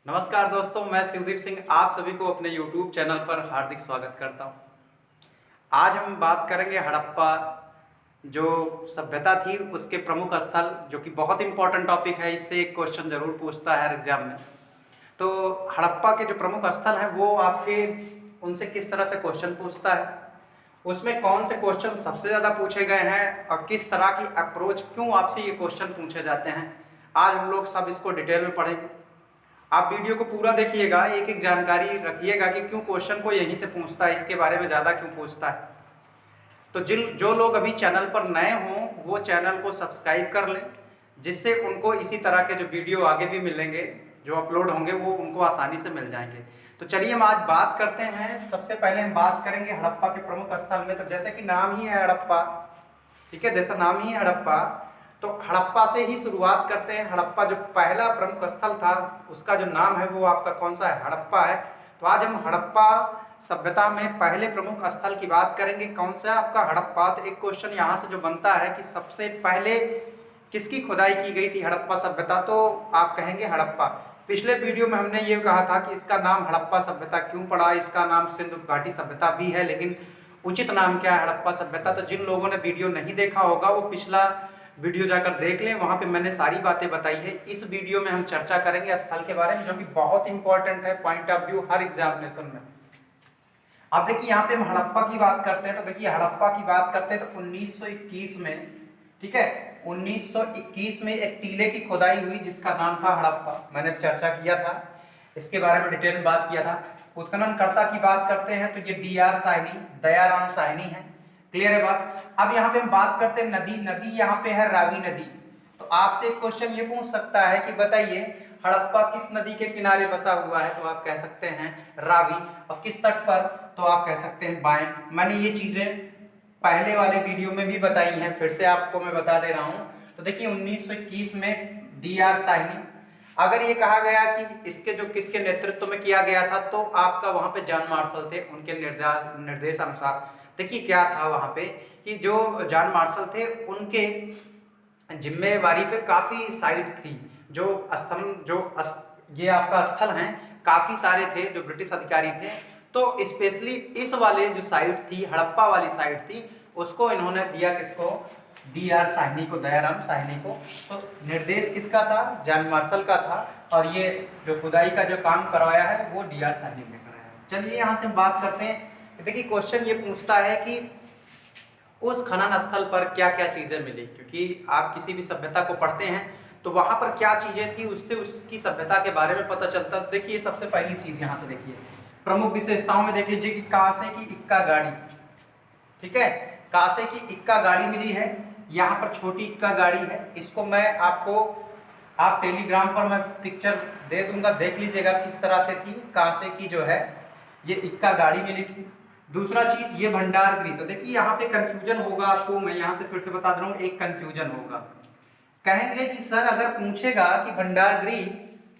नमस्कार दोस्तों, मैं शिवदीप सिंह आप सभी को अपने YouTube चैनल पर हार्दिक स्वागत करता हूं। आज हम बात करेंगे हड़प्पा जो सभ्यता थी उसके प्रमुख स्थल, जो कि बहुत इंपॉर्टेंट टॉपिक है। इससे एक क्वेश्चन जरूर पूछता है हर एग्जाम में। तो हड़प्पा के जो प्रमुख स्थल हैं वो आपके उनसे किस तरह से क्वेश्चन पूछता है, उसमें कौन से क्वेश्चन सबसे ज़्यादा पूछे गए हैं और किस तरह की अप्रोच, क्यों आपसे ये क्वेश्चन पूछे जाते हैं, आज हम लोग सब इसको डिटेल में पढ़ेंगे। आप वीडियो को पूरा देखिएगा, एक एक जानकारी रखिएगा कि क्यों क्वेश्चन को यहीं से पूछता है, इसके बारे में ज़्यादा क्यों पूछता है। तो जो लोग अभी चैनल पर नए हों वो चैनल को सब्सक्राइब कर लें, जिससे उनको इसी तरह के जो वीडियो आगे भी मिलेंगे, जो अपलोड होंगे, वो उनको आसानी से मिल जाएंगे। तो चलिए हम आज बात करते हैं। सबसे पहले हम बात करेंगे हड़प्पा के प्रमुख स्थल में। तो जैसे कि नाम ही है हड़प्पा, ठीक है, जैसा नाम ही है हड़प्पा, तो हड़प्पा से ही शुरुआत करते हैं। हड़प्पा जो पहला प्रमुख स्थल था उसका जो नाम है वो आपका कौन सा है? हड़प्पा है। तो आज हम हड़प्पा सभ्यता में पहले प्रमुख स्थल की बात करेंगे। कौन सा आपका? हड़प्पा। तो एक क्वेश्चन यहाँ से जो बनता है कि सबसे पहले किसकी खुदाई की गई थी हड़प्पा सभ्यता, तो आप कहेंगे हड़प्पा। पिछले वीडियो में हमने ये कहा था कि इसका नाम हड़प्पा सभ्यता क्यों पड़ा, इसका नाम सिंधु घाटी सभ्यता भी है, लेकिन उचित नाम क्या है? हड़प्पा सभ्यता। तो जिन लोगों ने वीडियो नहीं देखा होगा वो पिछला वीडियो जाकर देख लें, वहां पे मैंने सारी बातें बताई है। इस वीडियो में हम चर्चा करेंगे स्थल के बारे में, जो कि बहुत इंपॉर्टेंट है point of view her examination में। अब देखिए यहाँ पे हम हड़प्पा की बात करते हैं। तो देखिए हड़प्पा की बात करते हैं तो 1921 में, ठीक है, 1921 में एक टीले की खुदाई हुई जिसका नाम था हड़प्पा। मैंने चर्चा किया था, इसके बारे में डिटेल में बात किया था। उत्खननकर्ता की बात करते हैं तो ये DR साहनी, दयाराम साहनी है। क्लियर है बात? अब यहाँ पे हम बात करते हैं नदी। नदी यहाँ पे है रावी नदी। तो आपसे एक क्वेश्चन ये पूछ सकता है कि बताइए हड़प्पा किस नदी के किनारे बसा हुआ है? तो आप कह सकते हैं रावी। और किस तट पर? तो आप कह सकते हैं बायन। मैंने ये चीजें पहले वाले वीडियो में भी बताई हैं, फिर से आपको मैं बता दे रहा हूं। तो देखिए 1921 में DR साहनी। अगर ये कहा गया कि इसके जो किसके नेतृत्व में किया गया था, तो आपका वहां पे जॉन मार्शल थे। उनके निर्देश अनुसार देखिए क्या था वहां पे कि जो जॉन मार्शल थे उनके जिम्मेवारी पे काफी साइट थी, जो स्तंभ ये आपका स्थल हैं, काफी सारे थे जो ब्रिटिश अधिकारी थे। तो स्पेशली इस वाले जो साइट थी, हड़प्पा वाली साइट थी, उसको इन्होंने दिया किसको? DR साहनी को, दयाराम साहनी को। तो निर्देश किसका था? जॉन मार्शल का था। और ये जो खुदाई का जो काम करवाया है वो DR साहनी ने कराया। चलिए यहाँ से हम बात करते हैं। देखिए क्वेश्चन ये पूछता है कि उस खनन स्थल पर क्या क्या चीजें मिली, क्योंकि आप किसी भी सभ्यता को पढ़ते हैं तो वहां पर क्या चीजें थी उससे उसकी सभ्यता के बारे में पता चलता। तो देखिए सबसे पहली चीज यहाँ से देखिए प्रमुख विशेषताओं में देख लीजिए कि कांसे की इक्का गाड़ी, ठीक है, कांसे की इक्का गाड़ी मिली है। यहाँ पर छोटी इक्का गाड़ी है, इसको मैं आपको आप टेलीग्राम पर मैं पिक्चर दे दूंगा, देख लीजिएगा किस तरह से थी। कांसे की जो है ये इक्का गाड़ी मिली थी। दूसरा चीज ये भंडार गृह। तो देखिए यहाँ पे कंफ्यूजन होगा आपको, मैं यहाँ से फिर से बता दे रहा हूँ, एक कंफ्यूजन होगा। कहेंगे कि सर अगर पूछेगा कि भंडार गृह,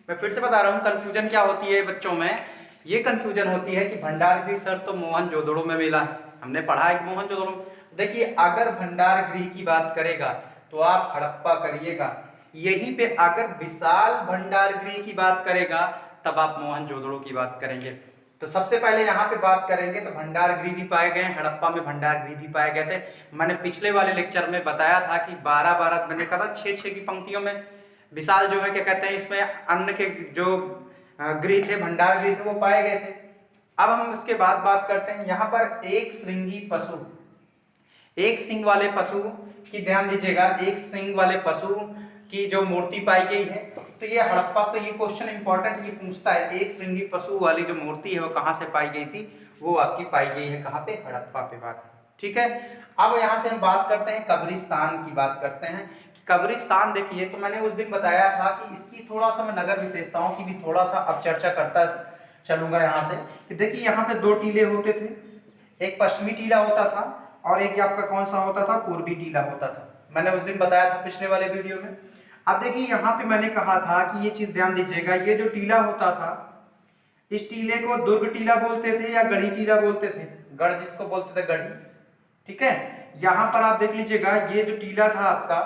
मैं फिर से बता रहा हूँ कंफ्यूजन क्या होती है बच्चों में। ये कंफ्यूजन होती है कि भंडार गृह सर तो मोहनजोदड़ो में मिला है, हमने पढ़ा है कि मोहनजोदड़ो। देखिए अगर भंडार गृह की बात करेगा तो आप हड़प्पा करिएगा, यहीं पे अगर विशाल भंडार गृह की बात करेगा तब आप मोहनजोदड़ो की बात करेंगे। तो सबसे पहले यहाँ पे बात करेंगे तो भंडार गृह भी पाए गए, हड़प्पा में भंडार गृह भी पाए गए थे। मैंने पिछले वाले लेक्चर में बताया था कि 12-12 मैंने कहा था 6-6 की पंक्तियों में विशाल जो है क्या कहते हैं, इसमें अन्न के जो गृह थे, भंडार गृह थे, वो पाए गए थे। अब हम उसके बाद बात करते हैं यहाँ पर एक श्रृंगी पशु, एक सिंग वाले पशु की ध्यान दीजिएगा, एक सिंग वाले पशु की जो मूर्ति पाई गई है। तो ये हड़प्पा, तो ये क्वेश्चन इंपॉर्टेंट ये पूछता है एक श्रृंगी पशु वाली जो मूर्ति है वो कहाँ से पाई गई थी? वो आपकी पाई गई है कहाँ पे? हड़प्पा पे बात, ठीक है। अब यहाँ से हम बात करते हैं कब्रिस्तान की, बात करते हैं कि कब्रिस्तान देखिए, तो मैंने उस दिन बताया था कि इसकी थोड़ा सा मैं नगर विशेषताओं की भी थोड़ा सा अब चर्चा करता चलूंगा यहाँ से। कि देखिए यहाँ पे 2 टीले होते थे, एक पश्चिमी टीला होता था और एक आपका कौन सा होता था? पूर्वी टीला होता था। मैंने उस दिन बताया था पिछले वाले वीडियो में। अब देखिए यहाँ पे मैंने कहा था कि ये चीज ध्यान दीजिएगा, ये जो टीला होता था इस टीले को दुर्ग टीला बोलते थे या गढ़ी टीला बोलते थे, गढ़ जिसको बोलते थे गढ़ी, ठीक है। यहाँ पर आप देख लीजिएगा ये जो टीला था आपका,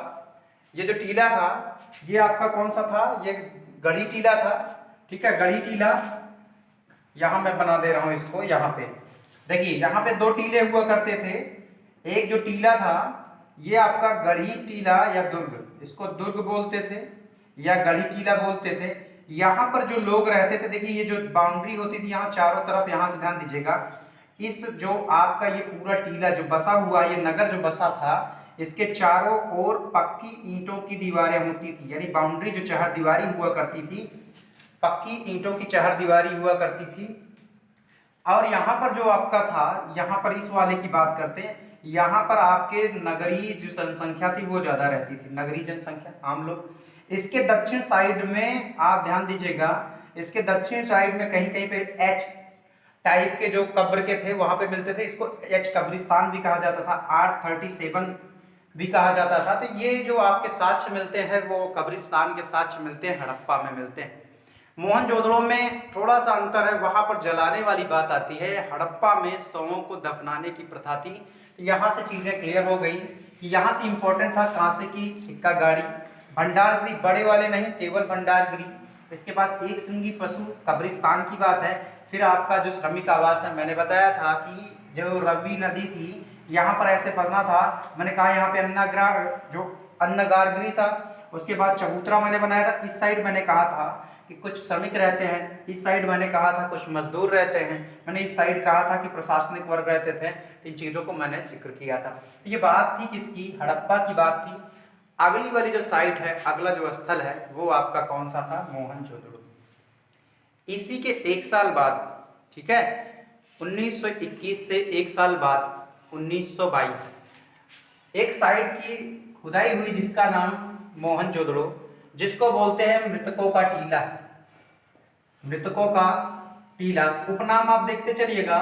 ये जो टीला था ये आपका कौन सा था? ये गढ़ी टीला था। ठीक है, गढ़ी टीला, यहाँ मैं बना दे रहा हूँ इसको। यहाँ पे देखिए, यहाँ पे दो टीले हुआ करते थे। एक जो टीला था ये आपका गढ़ी टीला या दुर्ग, इसको दुर्ग बोलते थे या गढ़ी टीला बोलते थे। यहाँ पर जो लोग रहते थे, देखिए ये जो बाउंड्री होती थी यहाँ चारों तरफ, यहाँ से ध्यान दीजिएगा, इस जो आपका ये पूरा टीला जो बसा हुआ, ये नगर जो बसा था, इसके चारों ओर पक्की ईंटों की दीवारें होती थी, यानी बाउंड्री जो चहारदीवारी हुआ करती थी, पक्की ईंटों की चहारदीवारी हुआ करती थी। और यहाँ पर जो आपका था, यहाँ पर इस वाले की बात करते हैं, यहाँ पर आपके नगरीय जो जनसंख्या थी वो ज्यादा रहती थी, नगरीय जनसंख्या, आम लोग। इसके दक्षिण साइड में आप ध्यान दीजिएगा, इसके दक्षिण साइड में कहीं कहीं पे एच टाइप के जो कब्र के थे वहां पे मिलते थे, इसको एच कब्रिस्तान भी कहा जाता था, 837 भी कहा जाता था। तो ये जो आपके साक्ष्य मिलते हैं वो कब्रिस्तान के साक्ष्य मिलते हैं, हड़प्पा में मिलते हैं। मोहनजोदड़ो में थोड़ा सा अंतर है, वहां पर जलाने वाली बात आती है, हड़प्पा में शवों को दफनाने की प्रथा थी। यहाँ से चीजें क्लियर हो गई कि यहाँ से इंपॉर्टेंट था कांसे की सिक्का गाड़ी, भंडारगृह बड़े वाले नहीं, केवल भंडारगृह। इसके बाद एक सिंगी पशु, कब्रिस्तान की बात है। फिर आपका जो श्रमिक आवास है, मैंने बताया था कि जो रवि नदी थी यहाँ पर ऐसे पढ़ना था, मैंने कहा यहाँ पे जो अन्नगारगृह था। उसके बाद चबूतरा मैंने बनाया था, इस साइड मैंने कहा था कि कुछ श्रमिक रहते हैं, इस साइड मैंने कहा था कुछ मजदूर रहते हैं, मैंने इस साइड कहा था कि प्रशासनिक वर्ग रहते थे। तो इन चीज़ों को मैंने जिक्र किया था। तो ये बात थी किसकी, हड़प्पा की बात थी। अगली वाली जो साइट है, अगला जो स्थल है वो आपका कौन सा था, मोहनजोदड़ो। इसी के एक साल बाद, ठीक है, 1921 से एक साल बाद 1922 एक साइट की खुदाई हुई जिसका नाम मोहनजोदड़ो, जिसको बोलते हैं मृतकों का टीला। मृतकों का टीला उपनाम आप देखते चलिएगा।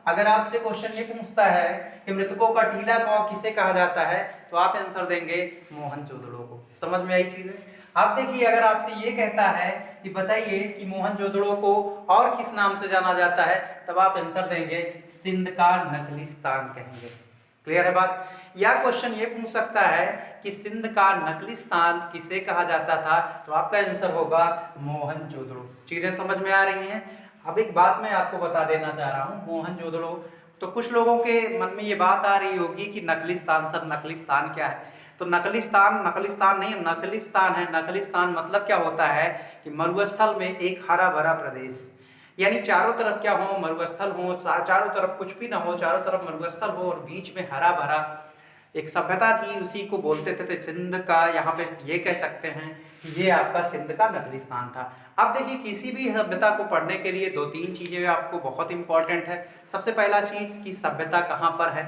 अगर आपसे क्वेश्चन ये पूछता है कि मृतकों का टीला को किसे कहा जाता है, तो आप आंसर देंगे मोहनजोदड़ो को। समझ में आई चीजें। आप देखिए, अगर आपसे ये कहता है कि बताइए कि मोहनजोदड़ो को और किस नाम से जाना जाता है, तब आप आंसर देंगे सिंध का नखलिस्तान कहेंगे। क्लियर है बात। या क्वेश्चन ये पूछ सकता है कि सिंध का नखलिस्तान किसे कहा जाता था, तो आपका आंसर होगा मोहनजोदड़ो। चीजें समझ में आ रही हैं। अब एक बात मैं आपको बता देना चाह रहा हूँ, मोहनजोदड़ो, तो कुछ लोगों के मन में ये बात आ रही होगी कि नखलिस्तान, सर नखलिस्तान क्या है। तो नखलिस्तान, नखलिस्तान नहीं, नखलिस्तान है। नखलिस्तान मतलब क्या होता है कि मरुस्थल में एक हरा भरा प्रदेश, यानी चारों तरफ क्या हो, मरुस्थल हो, चारों तरफ कुछ भी ना हो, चारों तरफ मरुस्थल हो और बीच में हरा भरा एक सभ्यता थी, उसी को बोलते थे। तो सिंध का, यहाँ पे ये कह सकते हैं कि ये आपका सिंध का नखलिस्तान था। अब देखिए, किसी भी सभ्यता को पढ़ने के लिए दो तीन चीजें आपको बहुत इंपॉर्टेंट है। सबसे पहला चीज कि सभ्यता कहाँ पर है,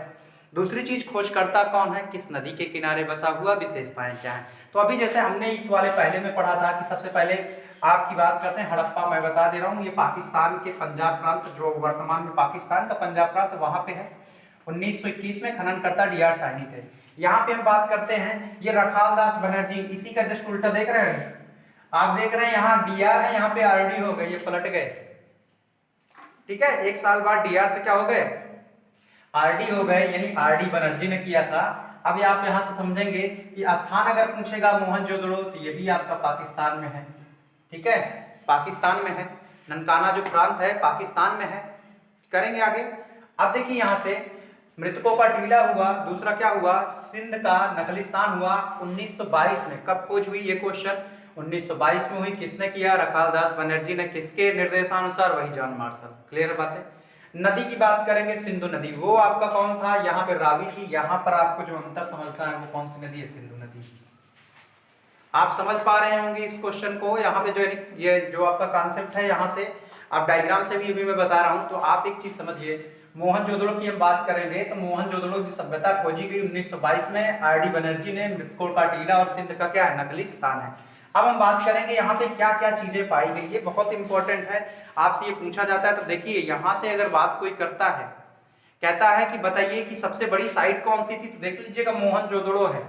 दूसरी चीज खोजकर्ता कौन है, किस नदी के किनारे बसा हुआ, विशेषताएं क्या है। तो अभी जैसे हमने इस वाले पहले में पढ़ा था कि सबसे पहले आपकी बात करते हैं हड़प्पा। मैं बता दे रहा हूँ, ये पाकिस्तान के पंजाब प्रांत, जो वर्तमान में पाकिस्तान का पंजाब प्रांत, वहां पे है। 1921 में खननकर्ता डीआर साहनी थे। यहाँ पे हम बात करते हैं, ये रखालदास बनर्जी, इसी का जस्ट उल्टा देख रहे हैं आप, देख रहे हैं यहाँ डीआर है, यहाँ पे आरडी हो गए, ये पलट गए। ठीक है, एक साल बाद डीआर से क्या हो गए, आरडी हो गए, यानी आरडी बनर्जी ने किया था। अब आप यहाँ से समझेंगे कि स्थान अगर पूछेगा मोहनजोदड़ो, तो ये भी आपका पाकिस्तान में है। ठीक है, पाकिस्तान में है, ननकाना जो प्रांत है पाकिस्तान में है। करेंगे आगे। अब देखिए, यहाँ से मृतकों का टीला हुआ, दूसरा क्या हुआ, सिंध का नखलिस्तान हुआ। 1922 में कब खोज हुई, ये क्वेश्चन 1922 में हुई। किसने किया, रखालदास बनर्जी ने। किसके निर्देशानुसार, वही जॉन मार्शल। क्लियर बात है। नदी की बात करेंगे, सिंधु नदी, वो आपका कौन था, यहाँ पे रावी थी। यहाँ पर आपको जो अंतर समझना है वो कौन सी नदी है, सिंधु नदी। आप समझ पा रहे होंगे इस क्वेश्चन को। यहाँ पे जो ये जो आपका कॉन्सेप्ट है, यहाँ से आप डायग्राम से भी अभी मैं बता रहा हूँ। तो आप एक चीज समझिए, मोहनजोदड़ो की हम बात करेंगे तो मोहनजोदड़ो की सभ्यता खोजी गई 1922 में, आरडी बनर्जी ने। मृतकों का टीला और सिंध का क्या है, नखलिस्तान है। अब हम बात करेंगे यहाँ पे क्या क्या चीजें पाई गई, ये बहुत इंपॉर्टेंट है, आपसे ये पूछा जाता है। तो देखिए, यहाँ से अगर बात कोई करता है, कहता है कि बताइए कि सबसे बड़ी साइट कौन सी थी, तो देख लीजिएगा मोहनजोदड़ो है।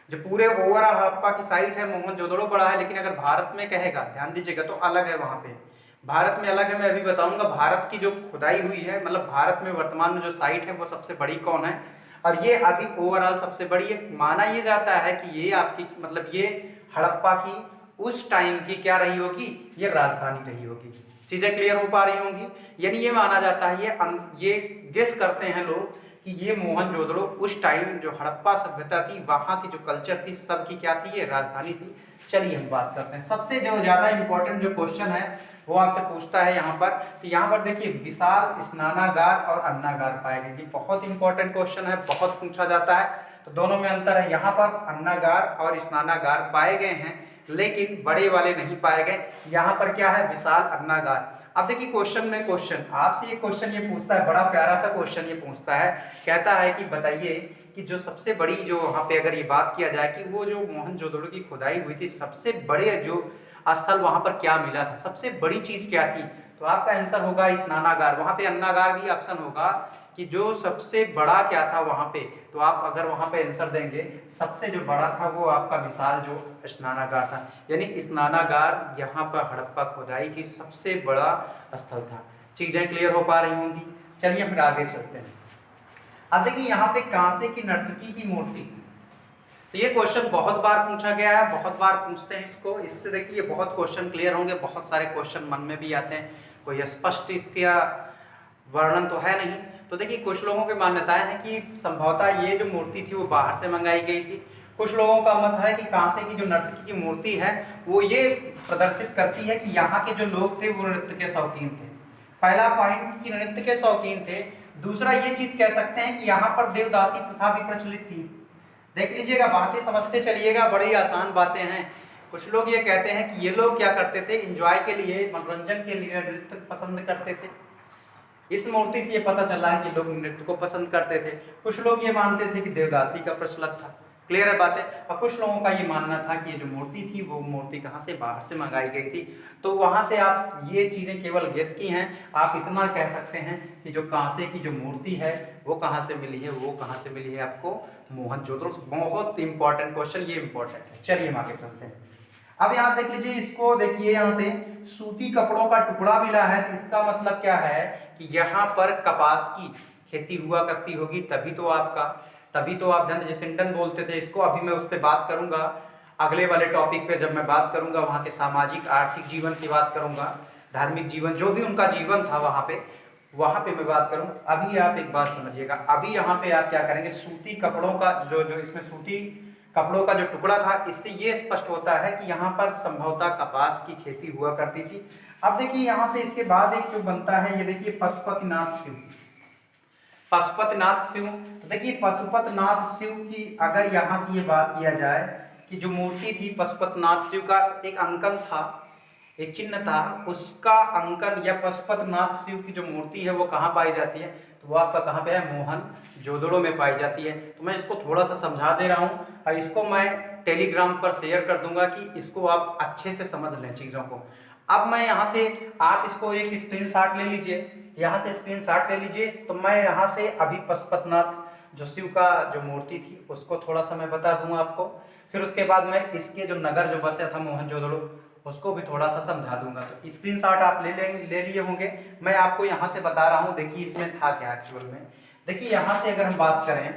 जो पूरे ओवरऑल हड़प्पा की साइट है, मोहनजोदड़ो बड़ा है। लेकिन अगर भारत में कहेगा, ध्यान दीजिएगा, तो अलग है। वहां पे भारत में अलग है, मैं अभी बताऊंगा। भारत की जो खुदाई हुई है, मतलब भारत में वर्तमान में जो साइट है वो सबसे बड़ी कौन है, और ये अभी ओवरऑल सबसे बड़ी है। माना ये जाता है कि ये आपकी, मतलब ये हड़प्पा की उस टाइम की क्या रही होगी, ये राजधानी रही होगी। चीजें क्लियर हो पा रही होंगी। यानी ये माना जाता है, ये गेस करते हैं लोग कि ये मोहनजोदड़ो उस टाइम जो हड़प्पा सभ्यता थी, वहां की जो कल्चर थी, सबकी क्या थी, ये राजधानी थी। चलिए हम बात करते हैं। सबसे जो ज्यादा इंपॉर्टेंट जो क्वेश्चन है वो आपसे पूछता है यहाँ पर, तो यहाँ पर देखिए विशाल स्नानागार और अन्नागार पाए गए। बहुत इंपॉर्टेंट क्वेश्चन है, बहुत पूछा जाता है। तो दोनों में अंतर है, यहाँ पर अन्नागार और स्नानागार पाए गए हैं लेकिन बड़े वाले नहीं पाए गए। यहाँ पर क्या है, विशाल अन्नागार। अब देखिए क्वेश्चन में क्वेश्चन आपसे ये क्वेश्चन ये पूछता है, बड़ा प्यारा सा क्वेश्चन ये पूछता है, कहता है कि बताइए कि जो सबसे बड़ी जो वहाँ पे अगर ये बात किया जाए कि वो जो मोहनजोदड़ो की खुदाई हुई थी, सबसे बड़े जो स्थल वहाँ पर क्या मिला था, सबसे बड़ी चीज क्या थी, तो आपका आंसर होगा स्नानागार। वहाँ पे अन्नागार भी ऑप्शन होगा कि जो सबसे बड़ा क्या था वहाँ पे, तो आप अगर वहाँ पे आंसर देंगे सबसे जो बड़ा था वो आपका विशाल जो स्नानागार था। यानी स्नानागार यहाँ पर हड़प्पा खुदाई की सबसे बड़ा स्थल था। चीजें क्लियर हो पा रही होंगी। चलिए फिर आगे चलते हैं। अब देखिए यहाँ पे कांसे की नर्तकी की मूर्ति, तो ये क्वेश्चन बहुत बार पूछा गया है, बहुत बार पूछते हैं इसको। इससे देखिए बहुत क्वेश्चन क्लियर होंगे, बहुत सारे क्वेश्चन मन में भी आते हैं, कोई स्पष्ट इसका वर्णन तो है नहीं। तो देखिए कुछ लोगों की मान्यताएं हैं कि संभवतः ये जो मूर्ति थी वो बाहर से मंगाई गई थी। कुछ लोगों का मत है कि कांसे की जो नर्तकी की मूर्ति है वो ये प्रदर्शित करती है कि यहाँ के जो लोग थे वो नृत्य के शौकीन थे। पहला पॉइंट कि नृत्य के शौकीन थे। दूसरा ये चीज कह सकते हैं कि यहाँ पर देवदासी प्रथा भी प्रचलित थी। देख लीजिएगा, बातें समझते चलिएगा, बड़ी आसान बातें हैं। कुछ लोग ये कहते हैं कि ये लोग क्या करते थे, एंजॉय के लिए, मनोरंजन के लिए नृत्य पसंद करते थे। इस मूर्ति से ये पता चला है कि लोग नृत्य को पसंद करते थे। कुछ लोग ये मानते थे कि देवदासी का प्रचलन था। क्लियर है बातें। और कुछ लोगों का ये मानना था कि ये जो मूर्ति थी वो मूर्ति कहाँ से, बाहर से मंगाई गई थी। तो वहां से आप ये चीजें केवल गेस की हैं। आप इतना कह सकते हैं कि जो कांसे की जो मूर्ति है वो कहाँ से मिली है, वो कहाँ से मिली है आपको, मोहनजोदड़ो से। बहुत इंपॉर्टेंट क्वेश्चन, ये इंपॉर्टेंट है। चलिए हम आगे चलते हैं। अब यहाँ देख लीजिए, इसको देखिए, यहाँ से सूती कपड़ों का टुकड़ा मिला है, तो इसका मतलब क्या है कि यहाँ पर कपास की खेती हुआ करती होगी, तभी तो आप जन सिंडन बोलते थे इसको। अभी मैं उस पर बात करूंगा अगले वाले टॉपिक पे, जब मैं बात करूंगा वहाँ के सामाजिक आर्थिक जीवन की बात करूंगा, धार्मिक जीवन, जो भी उनका जीवन था वहाँ पे मैं बात करूँ। अभी आप एक बात समझिएगा, अभी यहाँ पे आप क्या करेंगे, सूती कपड़ों का जो इसमें सूती कपड़ों का जो टुकड़ा था, इससे ये स्पष्ट होता है कि यहाँ पर संभवतः कपास की खेती हुआ करती थी। अब देखिए यहाँ से इसके बाद एक जो बनता है, ये देखिए पशुपतिनाथ शिव। पशुपतिनाथ शिव, तो देखिए पशुपतिनाथ शिव की अगर यहाँ से ये बात किया जाए कि जो मूर्ति थी पशुपतिनाथ शिव का, एक अंकन था, एक चिन्ह था, उसका अंकन या पशुपतिनाथ शिव की जो मूर्ति है वो कहाँ पाई जाती है, तो वो आपका कहाँ पे है, मोहनजोदड़ो में पाई जाती है। तो मैं इसको थोड़ा सा समझा दे रहा हूँ और इसको मैं टेलीग्राम पर शेयर कर दूंगा कि इसको आप अच्छे से समझ लें चीज़ों को। अब मैं यहाँ से, आप इसको एक स्क्रीनशॉट ले लीजिए, यहाँ से स्क्रीनशॉट ले लीजिए। तो मैं यहाँ से अभी पशुपतिनाथ जो शिव का जो मूर्ति थी उसको थोड़ा सा मैं बता दूंगा आपको, फिर उसके बाद मैं इसके जो नगर जो बसा था मोहनजोदड़ो उसको भी थोड़ा सा समझा दूंगा। तो स्क्रीनशॉट आप ले लिए होंगे। मैं आपको यहाँ से बता रहा हूँ, देखिए इसमें था क्या एक्चुअल में। देखिए यहाँ से अगर हम बात करें,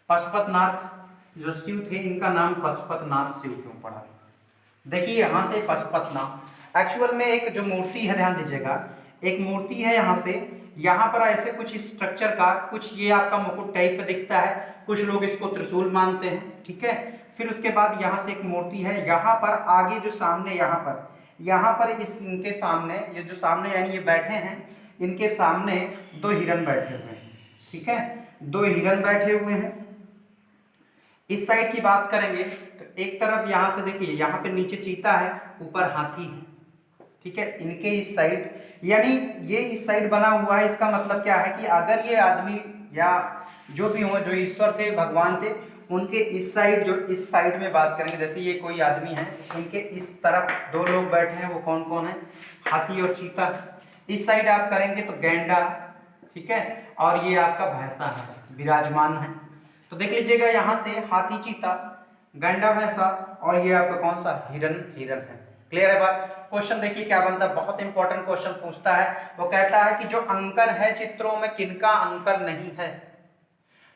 पशुपतिनाथ जो शिव थे, इनका नाम पशुपतिनाथ शिव क्यों पड़ा, देखिए यहाँ से पशुपतिनाथ एक्चुअल में एक जो मूर्ति है, ध्यान दीजिएगा, एक मूर्ति है यहाँ से, यहाँ पर ऐसे कुछ स्ट्रक्चर का कुछ ये आपका मुकुट टाइप का दिखता है, कुछ लोग इसको त्रिशूल मानते हैं, ठीक है। फिर उसके बाद यहाँ से एक मूर्ति है, यहाँ पर आगे जो सामने यहाँ पर इनके सामने, ये जो सामने यानी ये बैठे हैं, इनके सामने दो हिरन बैठे हुए हैं, ठीक है, दो हिरन बैठे हुए हैं। इस साइड की बात करेंगे तो एक तरफ यहाँ से देखिए, यहाँ पे नीचे चीता है, ऊपर हाथी है, ठीक है, इनके इस साइड, यानी ये इस साइड बना हुआ है। इसका मतलब क्या है कि अगर ये आदमी या जो भी हो, जो ईश्वर थे, भगवान थे, उनके इस साइड, जो इस साइड में बात करेंगे, जैसे ये कोई आदमी है, उनके इस तरफ दो लोग बैठे हैं, वो कौन कौन है, हाथी और चीता। इस साइड आप करेंगे तो गैंडा, ठीक है, और ये आपका भैंसा है, विराजमान है। तो देख लीजिएगा यहाँ से हाथी, चीता, गैंडा, भैंसा, और ये आपका कौन सा, हिरन है। क्लियर है बात। क्वेश्चन देखिए क्या बनता है, बहुत इंपॉर्टेंट क्वेश्चन पूछता है। वो कहता है कि जो अंकन है चित्रों में, किनका अंकन नहीं है।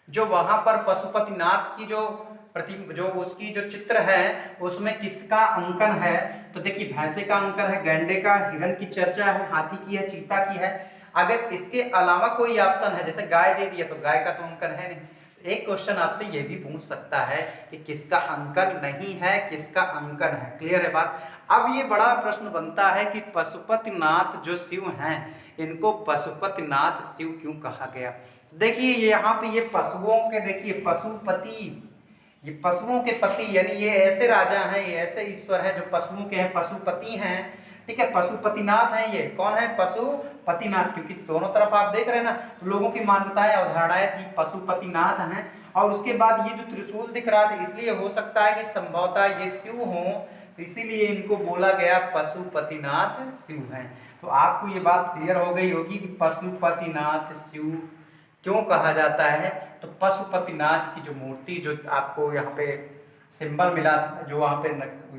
जो वहां पर पशुपतिनाथ की जो जो उसकी जो चित्र है उसमें किसका अंकन है, तो देखिए भैंसे का अंकन है, गैंडे का, हिरन की चर्चा है, हाथी की है, चीता की है। अगर इसके अलावा कोई ऑप्शन है, जैसे गाय दे दिया तो गाय का तो अंकन है नहीं, एक क्वेश्चन आपसे ये भी पूछ सकता है कि किसका अंकन नहीं है, किसका अंकन है। क्लियर है बात। अब ये बड़ा प्रश्न बनता है कि पशुपतिनाथ जो शिव हैं इनको पशुपतिनाथ शिव क्यों कहा गया। देखिए यहाँ पे ये पशुओं के, देखिए पशुपति, ये पशुओं के पति, यानी ये ऐसे राजा हैं, ये ऐसे ईश्वर हैं जो पशुओं के हैं, पशुपति हैं। ठीक है, पशुपतिनाथ हैं। ये कौन है? पशुपतिनाथ। क्योंकि दोनों तरफ आप देख रहे हैं ना, लोगों की मान्यताएं अवधारणाएं थी, पशुपतिनाथ हैं। और उसके बाद ये जो त्रिशूल दिख रहा था, इसलिए हो सकता है कि संभवतः ये शिव हों, तो इसीलिए इनको बोला गया पशुपतिनाथ शिव हैं। तो आपको ये बात क्लियर हो गई होगी कि पशुपतिनाथ शिव क्यों कहा जाता है। तो पशुपतिनाथ की जो मूर्ति जो आपको यहाँ पे सिंबल मिला था, जो वहाँ पे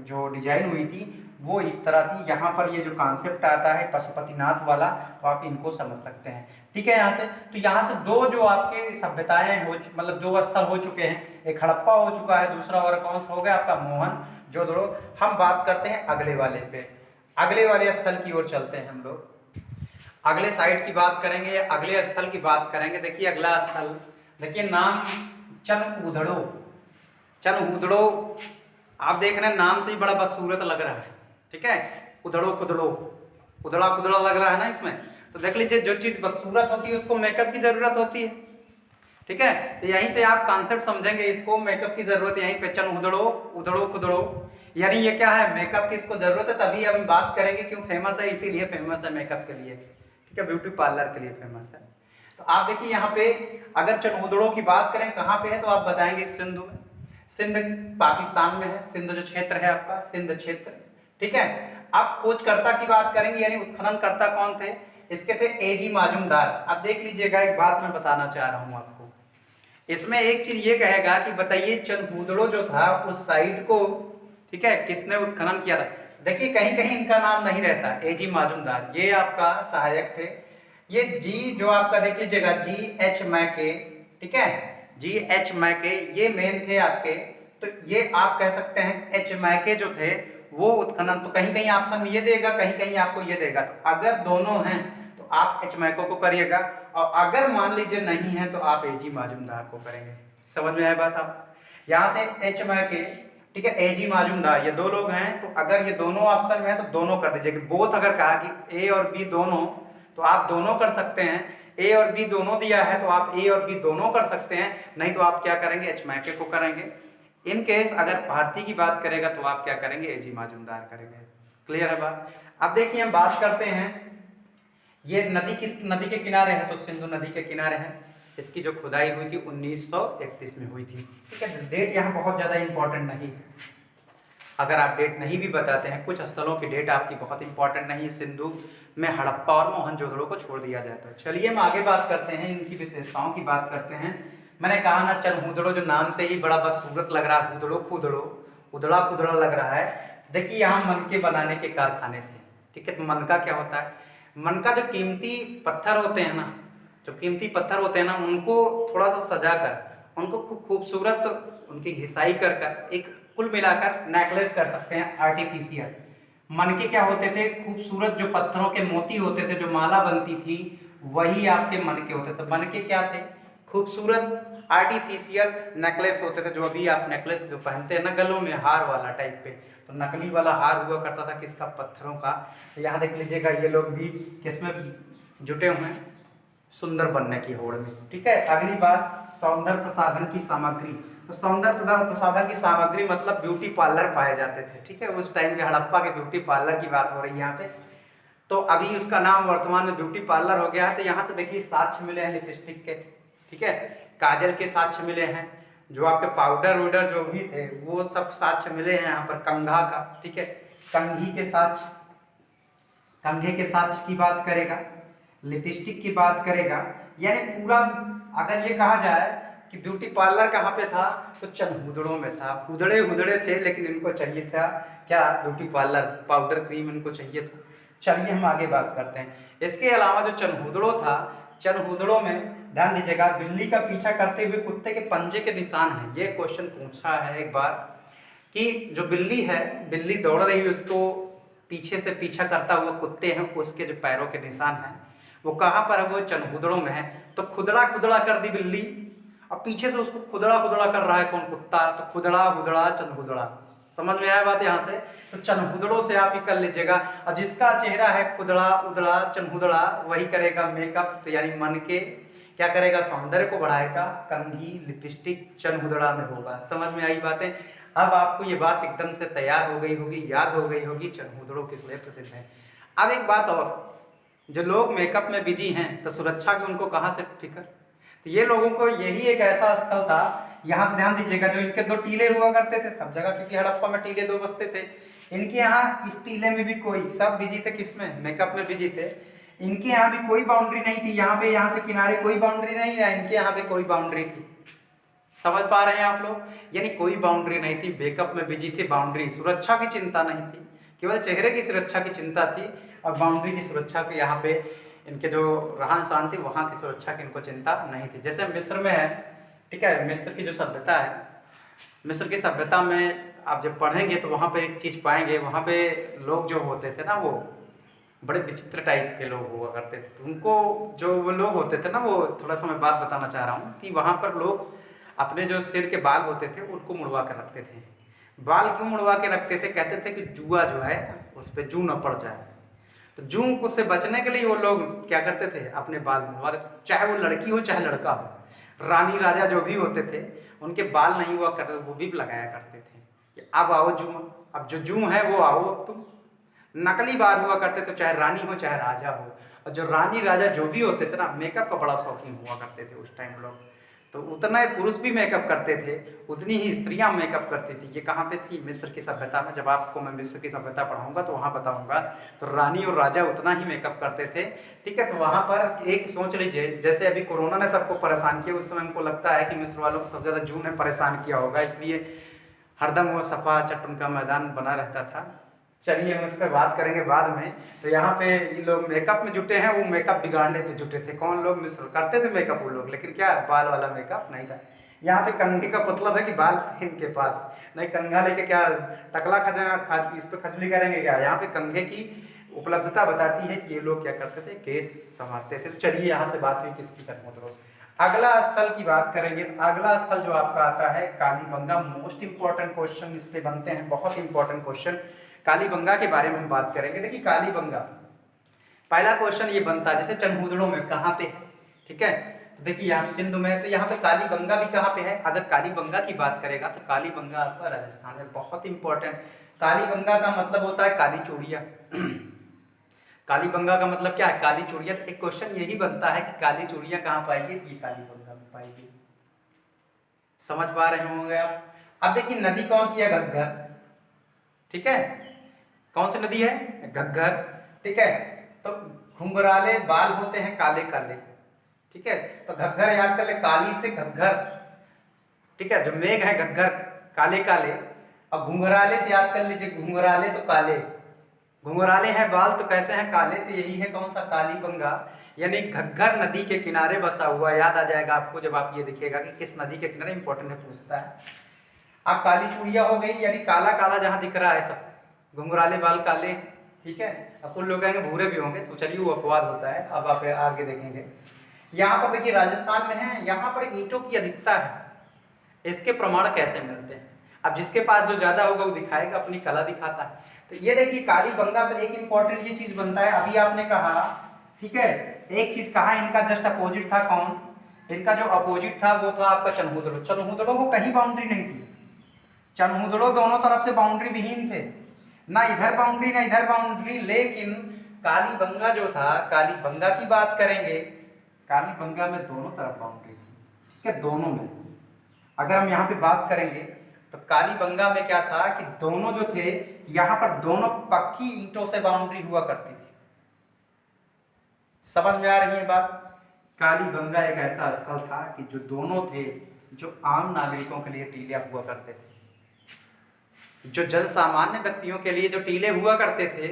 जो डिजाइन हुई थी वो इस तरह थी। यहाँ पर ये जो कॉन्सेप्ट आता है पशुपतिनाथ वाला, तो आप इनको समझ सकते हैं। ठीक है, यहाँ से तो यहाँ से दो जो आपके सभ्यताएं हो, मतलब दो स्थल हो चुके हैं, एक हड़प्पा हो चुका है, दूसरा वाला कौन सा हो गया आपका? मोहनजोदड़ो। हम बात करते हैं अगले वाले पे, अगले वाले स्थल की ओर चलते हैं हम लोग। अगले साइड की बात करेंगे, अगले स्थल की बात करेंगे। देखिए अगला स्थल, देखिए नाम चनऊदड़ो। चनऊदड़ो आप देख रहे हैं, नाम से ही बड़ा बदसूरत लग रहा है। ठीक है, उधड़ो खुदड़ो, उधड़ा खुदड़ा लग रहा है ना इसमें। तो देख लीजिए, जो चीज बदसूरत होती है उसको मेकअप की जरूरत होती है। ठीक है, तो यहीं से आप कॉन्सेप्ट समझेंगे, इसको मेकअप की जरूरत है यहीं पे। चनऊदड़ो, उधड़ो खुदड़ो, यानी ये क्या है? मेकअप की इसको जरूरत है, तभी हम बात करेंगे क्यों फेमस है, इसीलिए फेमस है मेकअप के लिए। ठीक है, ब्यूटी पार्लर के लिए फेमस है। तो आप देखिए यहाँ पे अगर चनऊदड़ो की बात करें कहाँ पे है, तो आप बताएंगे सिंध में। सिंध पाकिस्तान में है, सिंध जो क्षेत्र है आपका, सिंध क्षेत्र। ठीक है, आप खोजकर्ता की बात करेंगे, यानी उत्खननकर्ता कौन थे? इसके थे एजी माजुमदार। अब देख लीजिएगा, एक बात मैं बताना चाह रहा हूँ आपको, इसमें एक चीज ये कहेगा कि बताइए चनऊदड़ो जो था उस साइट को, ठीक है, किसने उत्खनन किया था। देखिए कहीं कहीं इनका नाम नहीं रहता, एजी माजुमदार ये आपका सहायक थे। ये जी जो आपका देख लीजिएगा, GH मैके, ठीक है, GH मैके ये मेन थे आपके। तो ये आप कह सकते हैं एच मैके जो थे वो उत्खनन, तो कहीं कहीं ऑप्शन ये देगा, कहीं कहीं आपको ये देगा। तो अगर दोनों हैं तो आप एच मैको को करिएगा, और अगर मान लीजिए नहीं है तो आप एजी माजुमदार को करेंगे। समझ में आया बात आप? यहाँ से एच मैके, ठीक है, एजी माजुमदार, ये दो लोग हैं। तो अगर ये दोनों ऑप्शन में है तो दोनों कर दीजिए। बोथ अगर कहा कि ए और बी दोनों, तो आप दोनों कर सकते हैं। ए और बी दोनों दिया है तो आप ए और बी दोनों कर सकते हैं, नहीं तो आप क्या करेंगे? एच मैके को करेंगे। इन केस अगर भारती की बात करेगा तो आप क्या करेंगे? एजी माजुमदार करेंगे। क्लियर है बात? अब देखिए हम बात करते हैं, ये नदी किस नदी के किनारे है? तो सिंधु नदी के किनारे है। इसकी जो खुदाई हुई थी 1931 में हुई थी। ठीक है, डेट यहाँ बहुत ज़्यादा इंपॉर्टेंट नहीं है। अगर आप डेट नहीं भी बताते हैं, कुछ स्थलों की डेट आपकी बहुत इंपॉर्टेंट नहीं है, सिंधु में हड़प्पा और मोहनजोदड़ो को छोड़ दिया जाता है। चलिए हम आगे बात करते हैं, इनकी विशेषताओं की बात करते हैं। मैंने कहा ना चनऊदड़ो, जो नाम से ही बड़ा बदसूरत लग रहा है, उधड़ो खुदड़ो, उधड़ा खुदड़ा लग रहा है। देखिए यहाँ मनके बनाने के कारखाने थे। ठीक है, तो मनका क्या होता है? मनका जो कीमती पत्थर होते हैं ना, जो कीमती पत्थर होते हैं ना, उनको थोड़ा सा सजा कर, उनको खूब खूबसूरत उनकी घिसाई कर कर एक कुल मिलाकर नेकलेस कर सकते हैं आर्टिफिशियल। मनके क्या होते थे? खूबसूरत जो पत्थरों के मोती होते थे, जो माला बनती थी, वही आपके मनके होते थे। मनके क्या थे? खूबसूरत आर्टिफिशियल नेकलेस होते थे, जो अभी आप नेकलेस जो पहनते हैं ना गलों में, हार वाला टाइप पे, तो नकली वाला हार हुआ करता था किसका? पत्थरों का। तो यहाँ देख लीजिएगा, ये लोग भी किसमें जुटे हुए हैं? सुंदर बनने की होड़ में। ठीक है, अगली बात सौंदर्य प्रसाधन की सामग्री। तो सौंदर्य प्रसाधन की सामग्री मतलब ब्यूटी पार्लर पाए जाते थे। ठीक है, उस टाइम के हड़प्पा के ब्यूटी पार्लर की बात हो रही है यहाँ पे। तो अभी उसका नाम वर्तमान में ब्यूटी पार्लर हो गया है। तो यहाँ से देखिए साक्ष्य मिले हैं लिपस्टिक के, ठीक है, काजल के साक्ष्य मिले हैं, जो आपके पाउडर वाउडर जो भी थे वो सब साक्ष्य मिले हैं यहाँ पर। कंघा का, ठीक है, कंघी के साक्ष्य, कंघे के साक्ष्य की बात करेगा, लिपस्टिक की बात करेगा। यानी पूरा अगर ये कहा जाए कि ब्यूटी पार्लर कहाँ पे था, तो चनऊदड़ो में था। हुदड़े हुदड़े थे लेकिन इनको चाहिए था क्या? ब्यूटी पार्लर, पाउडर क्रीम इनको चाहिए था। चलिए हम आगे बात करते हैं। इसके अलावा जो चनऊदड़ो था चनहुदड़ों में ध्यान दीजिएगा, बिल्ली का पीछा करते हुए कुत्ते के पंजे के निशान हैं। ये क्वेश्चन पूछा है एक बार कि जो बिल्ली है, बिल्ली दौड़ रही है, उसको पीछे से पीछा करता हुआ कुत्ते हैं, उसके जो पैरों के निशान हैं वो कहाँ पर है? वो चनहुदड़ों में है। तो खुदड़ा खुदड़ा कर दी बिल्ली और पीछे से उसको खुदड़ा खुदड़ा कर रहा है कौन? कुत्ता। तो खुदड़ा हुदड़ा चनहुदड़ा, समझ में आया बात यहाँ से? तो चनहुदड़ों से आप ही कर लीजिएगा। और जिसका चेहरा है खुदड़ा उदड़ा चनहुदड़ा, वही करेगा मेकअप, तो यानी मन के क्या करेगा? सौंदर्य को बढ़ाएगा। कंघी लिपस्टिक चनहुदड़ा में होगा। समझ में आई बातें? अब आपको ये बात एकदम से तैयार हो गई होगी, याद हो गई होगी चनहुदड़ों किस लिए प्रसिद्ध है। अब एक बात और, जो लोग मेकअप में बिजी हैं तो सुरक्षा की उनको कहाँ से फिक्र? तो ये लोगों को यही एक ऐसा स्थल था, यहाँ से ध्यान दीजिएगा, जो इनके दो टीले हुआ करते थे सब जगह, क्योंकि हड़प्पा में टीले दो बसते थे। इनके यहाँ इस टीले में भी कोई, सब बिजी थे किसमें? मेकअप में बिजी थे। इनके यहाँ भी कोई बाउंड्री नहीं थी, यहाँ पे यहाँ से किनारे कोई बाउंड्री नहीं है, इनके यहाँ पे कोई बाउंड्री थी। समझ पा रहे हैं आप लोग? यानी कोई बाउंड्री नहीं थी, मेकअप में बिजी थी, बाउंड्री सुरक्षा की चिंता नहीं थी, केवल चेहरे की सुरक्षा की चिंता थी और बाउंड्री की सुरक्षा की, यहाँ पे इनके जो रहन सहन थी वहाँ की सुरक्षा की इनको चिंता नहीं थी। जैसे मिस्र में है, ठीक है, मिस्र की जो सभ्यता है, मिस्र की सभ्यता में आप जब पढ़ेंगे तो वहाँ पे एक चीज़ पाएंगे, वहाँ पे लोग जो होते थे ना वो बड़े विचित्र टाइप के लोग हुआ करते थे। तो उनको जो वो लोग होते थे ना, वो थोड़ा सा मैं बात बताना चाह रहा हूँ कि वहाँ पर लोग अपने जो सिर के बाल होते थे उनको मुड़वा कर रखते थे। बाल क्यों मुड़वा के रखते थे? कहते थे कि जुआ जो है उस पर जू न पड़ जाए। तो जू को से बचने के लिए वो लोग क्या करते थे? अपने बाल मुड़वा देते, चाहे वो लड़की हो चाहे लड़का हो। रानी राजा जो भी होते थे उनके बाल नहीं हुआ करते, वो भी लगाया करते थे कि अब आओ जू, अब जो जू है वो आओ अब तुम। नकली बाल हुआ करते थे, चाहे रानी हो चाहे राजा हो। और जो रानी राजा जो भी होते थे ना, मेकअप का बड़ा शौकीन हुआ करते थे उस टाइम लोग। तो उतना ही पुरुष भी मेकअप करते थे, उतनी ही स्त्रियां मेकअप करती थी। ये कहाँ पे थी? मिस्र की सभ्यता में। जब आपको मैं मिस्र की सभ्यता पढ़ाऊंगा तो वहाँ बताऊंगा। तो रानी और राजा उतना ही मेकअप करते थे, ठीक है। तो वहाँ पर एक सोच लीजिए, जैसे अभी कोरोना ने सबको परेशान किया, उस समय हमको लगता है कि मिस्र वालों को सबसे ज़्यादा जू ने परेशान किया होगा, इसलिए हरदम वो सफा चट उनका मैदान बना रहता था। चलिए हम इस पर बात करेंगे बाद में। तो यहाँ पे ये लोग मेकअप में जुटे हैं, वो मेकअप बिगाड़ने पे जुटे थे। कौन लोग? मिस्र। करते थे मेकअप वो लोग, लेकिन क्या बाल वाला मेकअप नहीं था। यहाँ पे कंघे का मतलब है कि बाल थे इनके पास, नहीं कंघा लेके क्या टकला खजा इस पर खजली करेंगे क्या? यहाँ पे कंघे की उपलब्धता बताती है कि ये लोग क्या करते थे? केस संवारते थे। तो चलिए यहाँ से बात हुई किसकी खत्म। अगला स्थल की बात करेंगे। अगला स्थल जो आपका आता है कालीबंगा। मोस्ट इंपॉर्टेंट क्वेश्चन इससे बनते हैं, बहुत इंपॉर्टेंट क्वेश्चन। कालीबंगा के बारे में हम बात करेंगे। देखिए कालीबंगा, पहला क्वेश्चन ये बनता है जैसे चनहुदड़ों में कहाँ पे, ठीक है। तो देखिए यहाँ सिंधु में, तो यहाँ पे कालीबंगा भी कहाँ पे है? अगर कालीबंगा की बात करेगा तो कालीबंगा आपका राजस्थान में, बहुत इंपॉर्टेंट। कालीबंगा का मतलब होता है काली चूड़िया। कालीबंगा का मतलब क्या है? काली चूड़िया। तो एक क्वेश्चन यही बनता है कि काली चूड़िया कहाँ पाएगी? ये कालीबंगा में पाएगी। समझ पा रहे होंगे आप? अब देखिए नदी कौन सी है? घग्गर, ठीक है। कौन सी नदी है? घग्गर, ठीक है। तो घुंघराले बाल होते हैं काले काले, ठीक है। तो घग्गर याद कर ले, काली से घग्गर, ठीक है। जो मेघ है घग्गर काले काले, और घुंघराले से याद कर लीजिए, घुंघराले तो काले, घुंघराले हैं बाल तो कैसे हैं? काले। तो यही है कौन सा? कालीबंगा, यानी घग्गर नदी के किनारे बसा हुआ। याद आ जाएगा आपको जब आप ये देखिएगा कि किस नदी के किनारे, इंपॉर्टेंट है, पूछता है। अब काली चूड़िया हो गई, यानी काला काला जहां दिख रहा है सब, घुंघराले बाल काले, ठीक है। अब कुछ लोग कहेंगे भूरे भी होंगे, तो चलिए वो अपवाद होता है, अब आप आगे देखेंगे। यहाँ पर देखिए राजस्थान में है, यहाँ पर ईंटों की अधिकता है। इसके प्रमाण कैसे मिलते हैं? अब जिसके पास जो ज्यादा होगा वो दिखाएगा, अपनी कला दिखाता है। तो ये देखिए कालीबंगा से एक इंपॉर्टेंट ये चीज बनता है। अभी आपने कहा, ठीक है, एक चीज कहा, इनका जस्ट अपोजिट था कौन? इनका जो अपोजिट था वो था आपका चनहुदड़ो। चनहुदड़ो को कहीं बाउंड्री नहीं थी, चनहुदड़ो दोनों तरफ से बाउंड्री विहीन थे, ना इधर बाउंड्री ना इधर बाउंड्री। लेकिन कालीबंगा जो था, कालीबंगा की बात करेंगे, कालीबंगा में दोनों तरफ बाउंड्री थी, ठीक है, दोनों में। अगर हम यहाँ पे बात करेंगे तो कालीबंगा में क्या था कि दोनों जो थे, यहाँ पर दोनों पक्की ईंटों से बाउंड्री हुआ करती थी। समझ में आ रही है बात? कालीबंगा एक ऐसा स्थल था कि जो दोनों थे, जो आम नागरिकों के लिए टीले हुआ करते थे, जो जन सामान्य व्यक्तियों के लिए जो टीले हुआ करते थे,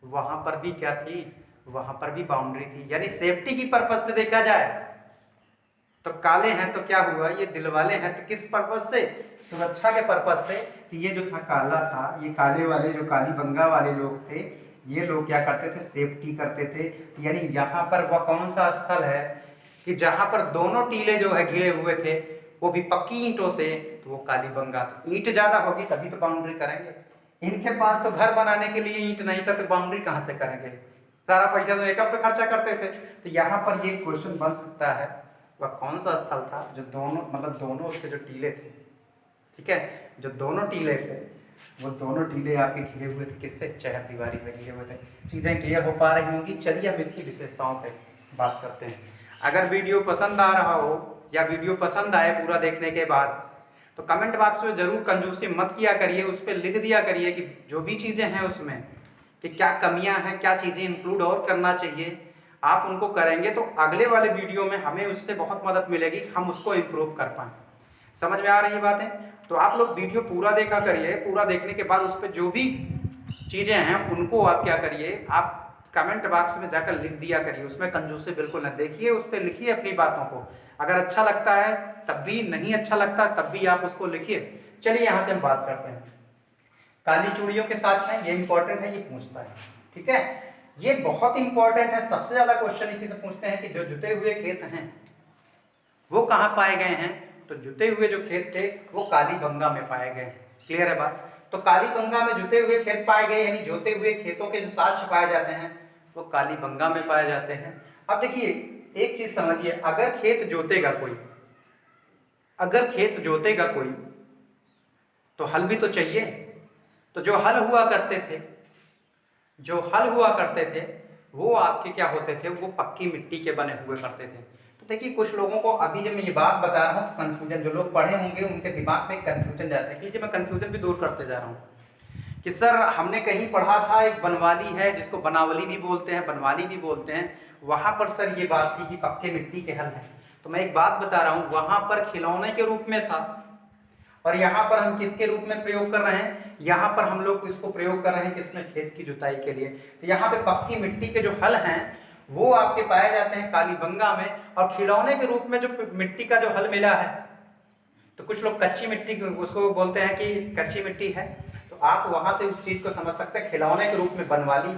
वहां पर भी क्या थी? वहां पर भी बाउंड्री थी। यानी सेफ्टी की पर्पज से देखा जाए तो काले हैं तो क्या हुआ, ये दिल वाले हैं तो किस पर्पज से, सुरक्षा के पर्पज से। तो ये जो था काला था, ये काले वाले जो कालीबंगा वाले लोग थे, ये लोग क्या करते थे, सेफ्टी करते थे। यानी यहाँ पर वह कौन सा स्थल है कि जहां पर दोनों टीले जो है घिरे हुए थे वो भी पक्की ईंटों से, तो वो कालीबंगा। तो ईंट ज्यादा होगी तभी तो बाउंड्री करेंगे। इनके पास तो घर बनाने के लिए ईंट नहीं था, तो बाउंड्री कहाँ से करेंगे, सारा पैसा तो मेकअप पे खर्चा करते थे। तो यहाँ पर ये क्वेश्चन बन सकता है वह कौन सा स्थल था जो दोनों, मतलब दोनों उसके जो टीले थे, ठीक है, जो दोनों टीले थे वो दोनों टीले आपके घिरे हुए थे, किससे, चहर दीवारी से घिरे हुए थे। चीज़ें क्लियर हो पा रही होंगी। चलिए हम इसकी विशेषताओं पे बात करते हैं। अगर वीडियो पसंद आ रहा हो या वीडियो पसंद आए पूरा देखने के बाद, तो कमेंट बॉक्स में ज़रूर कंजूसी मत किया करिए, उस पर लिख दिया करिए कि जो भी चीज़ें हैं उसमें कि क्या कमियां हैं, क्या चीज़ें इंक्लूड और करना चाहिए। आप उनको करेंगे तो अगले वाले वीडियो में हमें उससे बहुत मदद मिलेगी, हम उसको इम्प्रूव कर पाएँ। समझ में आ रही है बातें? तो आप लोग वीडियो पूरा देखा करिए, पूरा देखने के बाद उस पर जो भी चीज़ें हैं उनको आप क्या करिए, आप कमेंट बॉक्स में जाकर लिख दिया करिए, उसमें कंजूसी बिल्कुल न देखिए, उस पर लिखिए अपनी बातों को। अगर अच्छा लगता है तब भी, नहीं अच्छा लगता तब भी आप उसको लिखिए। चलिए यहाँ से हम बात करते हैं। काली चूड़ियों के साथ हैं, ये इंपॉर्टेंट है, ये पूछता है, ठीक है, ये बहुत इंपॉर्टेंट है। सबसे ज्यादा क्वेश्चन इसी से पूछते हैं कि जो जुते हुए खेत हैं वो कहाँ पाए गए हैं। तो जुते हुए जो खेत थे वो कालीबंगा में पाए गए। क्लियर है बात? तो कालीबंगा में जुते हुए खेत पाए गए, यानी जोते हुए खेतों के जो साक्ष्य पाए जाते हैं वो कालीबंगा में पाए जाते हैं। अब देखिए एक चीज समझिए, अगर खेत जोतेगा कोई, अगर खेत जोतेगा कोई तो हल भी तो चाहिए। तो जो हल हुआ करते थे, जो हल हुआ करते थे वो आपके क्या होते थे, वो पक्की मिट्टी के बने हुए करते थे। तो देखिए कुछ लोगों को अभी जब मैं ये बात बता रहा हूँ कंफ्यूजन, जो लोग पढ़े होंगे उनके दिमाग में कंफ्यूजन जाता है। लीजिए मैं कंफ्यूजन भी दूर करते जा रहा हूँ कि सर हमने कहीं पढ़ा था एक बनवाली है जिसको बनावली भी बोलते हैं, बनवाली भी बोलते हैं, वहां पर सर ये बात थी कि पक्के मिट्टी के हल हैं। तो मैं एक बात बता रहा हूँ, वहां पर खिलौने के रूप में था और यहाँ पर हम किसके रूप में प्रयोग कर रहे हैं, यहाँ पर हम लोग इसको प्रयोग कर रहे हैं किसमें, खेत की जुताई के लिए। तो यहाँ पे पक्की मिट्टी के जो हल हैं वो आपके पाए जाते हैं कालीबंगा में, और खिलौने के रूप में जो मिट्टी का जो हल मिला है, तो कुछ लोग कच्ची मिट्टी उसको बोलते हैं कि कच्ची मिट्टी है, तो आप वहां से उस चीज को समझ सकते हैं, खिलौने के रूप में बनवाली।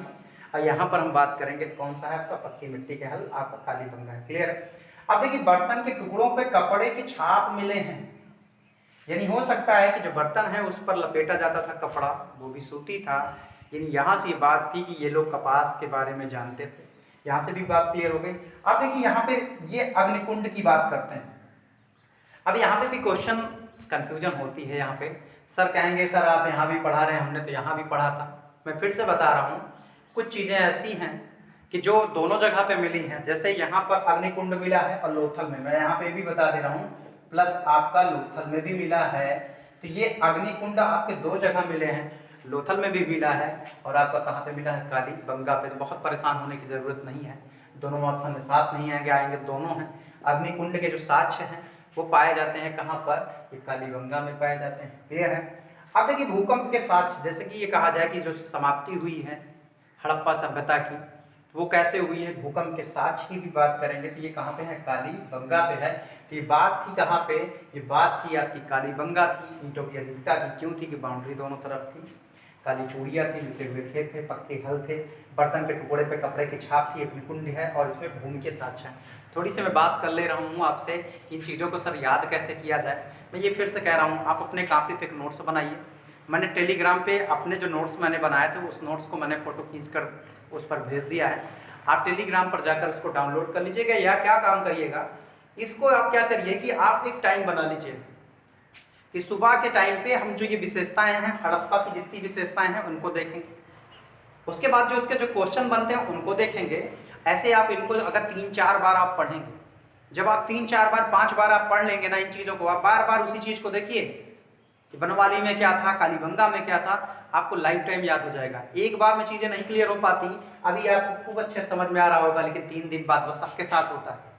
और यहाँ पर हम बात करेंगे कौन सा है आपका, पक्की मिट्टी के हल, आपका कालीबंगा है। क्लियर है? अब देखिए बर्तन के टुकड़ों पे कपड़े की छाप मिले हैं, यानी हो सकता है कि जो बर्तन है उस पर लपेटा जाता था कपड़ा, वो भी सूती था। यानी यहाँ से ये बात थी कि ये लोग कपास के बारे में जानते थे। यहाँ से भी बात क्लियर हो गई। अब देखिए यहाँ पे ये अग्निकुंड की बात करते हैं। अब यहाँ पे भी क्वेश्चन कंफ्यूजन होती है। यहाँ पे सर कहेंगे सर आप यहाँ भी पढ़ा रहे हैं, हमने तो यहाँ भी पढ़ा था। मैं फिर से बता रहा हूँ, कुछ चीज़ें ऐसी हैं कि जो दोनों जगह पे मिली हैं। जैसे यहाँ पर अग्निकुंड मिला है और लोथल में, मैं यहाँ पे भी बता दे रहा हूँ, प्लस आपका लोथल में भी मिला है। तो ये अग्निकुंड आपके दो जगह मिले हैं, लोथल में भी मिला है और आपका कहाँ पे मिला है, कालीबंगा पे। तो बहुत परेशान होने की जरूरत नहीं है, दोनों ऑप्शन में साथ नहीं आएंगे, आएंगे दोनों हैं। अग्निकुंड के जो साक्ष्य हैं वो पाए जाते हैं कहाँ पर, ये कालीबंगा में पाए जाते हैं। क्लियर है? अब देखिए भूकंप के साक्ष्य, जैसे कि ये कहा जाए कि जो समाप्ति हुई है हड़प्पा सभ्यता की, वो कैसे हुई है, भूकंप के साक्ष्य की भी बात करेंगे। तो ये कहाँ पे है, कालीबंगा पे है। तो ये बात थी कहाँ पे, ये बात थी आपकी कालीबंगा थी। ईंटों की अधिकता थी, क्यों थी कि बाउंड्री दोनों तरफ थी, काली चूड़ियाँ थी, जुटे हुए खेत थे, पक्के हल थे, बर्तन के टुकड़े पे कपड़े की छाप थी, अग्निकुंड है और इसमें भूमि के साक्ष्य हैं। थोड़ी सी मैं बात कर ले रहा हूँ आपसे, इन चीज़ों को सर याद कैसे किया जाए। मैं ये फिर से कह रहा हूँ, आप अपने कॉपी पे एक नोट्स बनाइए। मैंने टेलीग्राम पे अपने जो नोट्स मैंने बनाए थे उस नोट्स को मैंने फ़ोटो खींच कर उस पर भेज दिया है। आप टेलीग्राम पर जाकर उसको डाउनलोड कर लीजिएगा, या क्या काम करिएगा, इसको आप क्या करिए कि आप एक टाइम बना लीजिए कि सुबह के टाइम पे हम जो ये विशेषताएं हैं, हड़प्पा की जितनी विशेषताएं हैं उनको देखेंगे, उसके बाद जो उसके जो क्वेश्चन बनते हैं उनको देखेंगे। ऐसे आप इनको अगर 3-4 बार आप पढ़ेंगे, जब आप 3-4 बार 5 बार आप पढ़ लेंगे ना इन चीज़ों को, आप बार बार उसी चीज़ को देखिए कि बनवाली में क्या था, कालीबंगा में क्या था, आपको लाइफ टाइम याद हो जाएगा। एक बार में चीज़ें नहीं क्लियर हो पाती, अभी आपको खूब अच्छे समझ में आ रहा होगा, लेकिन 3 दिन बाद वो सबके साथ होता है,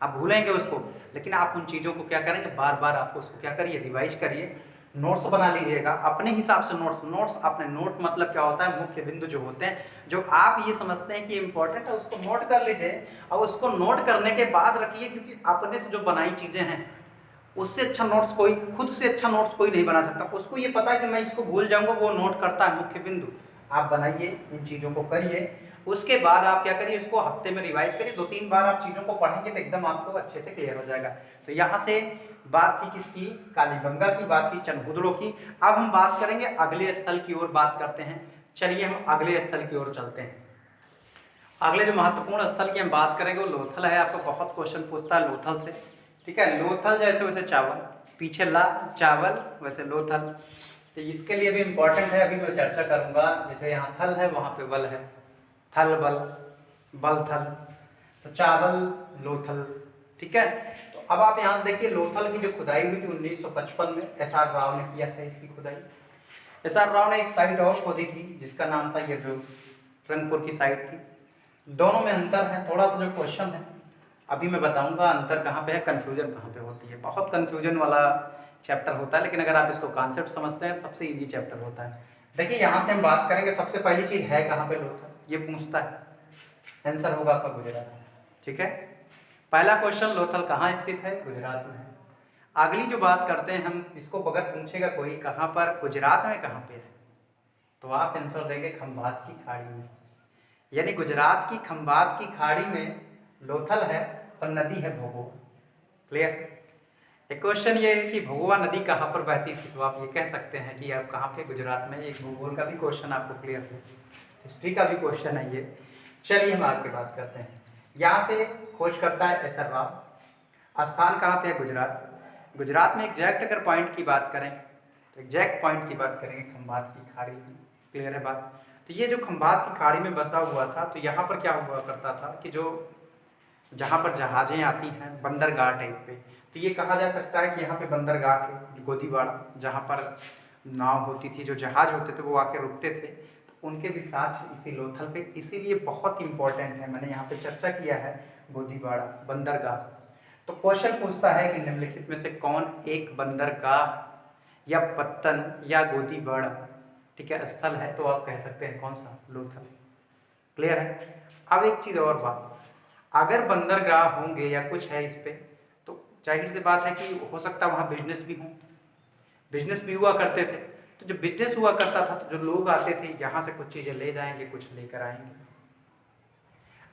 आप भूलेंगे उसको। लेकिन आप उन चीज़ों को क्या करेंगे, बार बार आपको उसको क्या करिए, रिवाइज करिए, नोट्स बना लीजिएगा अपने हिसाब से। नोट्स अपने नोट मतलब क्या होता है, मुख्य बिंदु जो होते हैं, जो आप ये समझते हैं कि इंपॉर्टेंट है, उसको नोट कर लीजिए और उसको नोट करने के बाद रखिए, क्योंकि अपने से जो बनाई चीज़ें हैं उससे अच्छा नोट्स कोई, खुद से अच्छा नोट्स कोई नहीं बना सकता। उसको ये पता है कि मैं इसको भूल जाऊंगा, वो नोट करता है मुख्य बिंदु। आप बनाइए, इन चीज़ों को करिए, उसके बाद आप क्या करिए, इसको हफ्ते में रिवाइज करिए, 2-3 बार आप चीज़ों को पढ़ेंगे तो एकदम आपको अच्छे से क्लियर हो जाएगा। तो यहाँ से बात की किसकी, कालीबंगा की, बात की चनहुदड़ो की। अब हम बात करेंगे अगले स्थल की ओर, बात करते हैं। चलिए हम अगले स्थल की ओर चलते हैं। अगले जो महत्वपूर्ण स्थल की हम बात करेंगे वो लोथल है। आपको बहुत क्वेश्चन पूछता है लोथल से, ठीक है। लोथल जैसे वैसे चावल, पीछे ला चावल, वैसे लोथल। तो इसके लिए भी इम्पोर्टेंट है, अभी मैं चर्चा करूंगा। जैसे यहाँ थल है, वहाँ पे बल है, थल बल, बल थल, तो चावल लोथल, ठीक है। तो अब आप यहाँ से देखिए, लोथल की जो खुदाई हुई थी 1955 में, SR राव ने किया था इसकी खुदाई। SR राव ने एक साइट और खोदी थी जिसका नाम था, ये जो रंगपुर की साइट थी। दोनों में अंतर है, थोड़ा सा जो क्वेश्चन है अभी मैं बताऊंगा अंतर कहाँ पे है, कन्फ्यूजन कहाँ पे होती है। बहुत कन्फ्यूजन वाला चैप्टर होता है, लेकिन अगर आप इसको कॉन्सेप्ट समझते हैं सबसे इजी चैप्टर होता है। देखिए यहाँ से हम बात करेंगे, सबसे पहली चीज़ है कहाँ पे लोथल, ये पूछता है, आंसर होगा आपका गुजरात, ठीक है। पहला क्वेश्चन, लोथल कहाँ स्थित है, गुजरात में है। अगली जो बात करते हैं हम, इसको अगर पूछेगा कोई कहाँ पर, गुजरात में कहाँ पे है, तो आप आंसर देंगे खंभात की खाड़ी में। यानी गुजरात की खंभात की खाड़ी में लोथल है और नदी है भोगोवा। क्लियर। एक क्वेश्चन ये है कि भोगोवा नदी कहाँ पर बहती थी, तो आप ये कह सकते हैं कि आप कहाँ पे, गुजरात में। एक भूगोल का भी क्वेश्चन आपको क्लियर है, हिस्ट्री का भी क्वेश्चन है ये। चलिए हम आगे बात करते हैं। यहाँ से खोज करता है SR राव। स्थान कहाँ पे है, गुजरात। गुजरात में एग्जैक्ट अगर पॉइंट की बात करें, तो एग्जैक्ट पॉइंट की बात करेंगे खंभात की खाड़ी की। क्लियर है बात। तो ये जो खंभात की खाड़ी में बसा हुआ था, तो यहाँ पर क्या हुआ करता था कि जो जहाँ पर जहाजें आती हैं, बंदरगाह टाइप पे, तो ये कहा जा सकता है कि यहाँ पे बंदरगाह के गोदीबाड़ा, जहाँ पर नाव होती थी, जो जहाज होते थे वो आके रुकते थे, तो उनके भी साथ इसी लोथल पे, इसीलिए बहुत इंपॉर्टेंट है, मैंने यहाँ पे चर्चा किया है, गोदीबाड़ा बंदरगाह। तो क्वेश्चन पूछता है कि निम्नलिखित में से कौन एक बंदरगाह या पत्तन या गोदीबाड़ा, ठीक है, स्थल है, तो आप कह सकते हैं कौन सा, लोथल। क्लियर है। अब एक चीज़ और बात, अगर बंदरगाह होंगे या कुछ है इस पे, तो जाहिर सी बात है कि हो सकता है वहाँ बिजनेस भी हो, बिजनेस भी हुआ करते थे। तो जो बिजनेस हुआ करता था, तो जो लोग आते थे यहाँ से कुछ चीज़ें ले जाएंगे, कुछ लेकर आएंगे।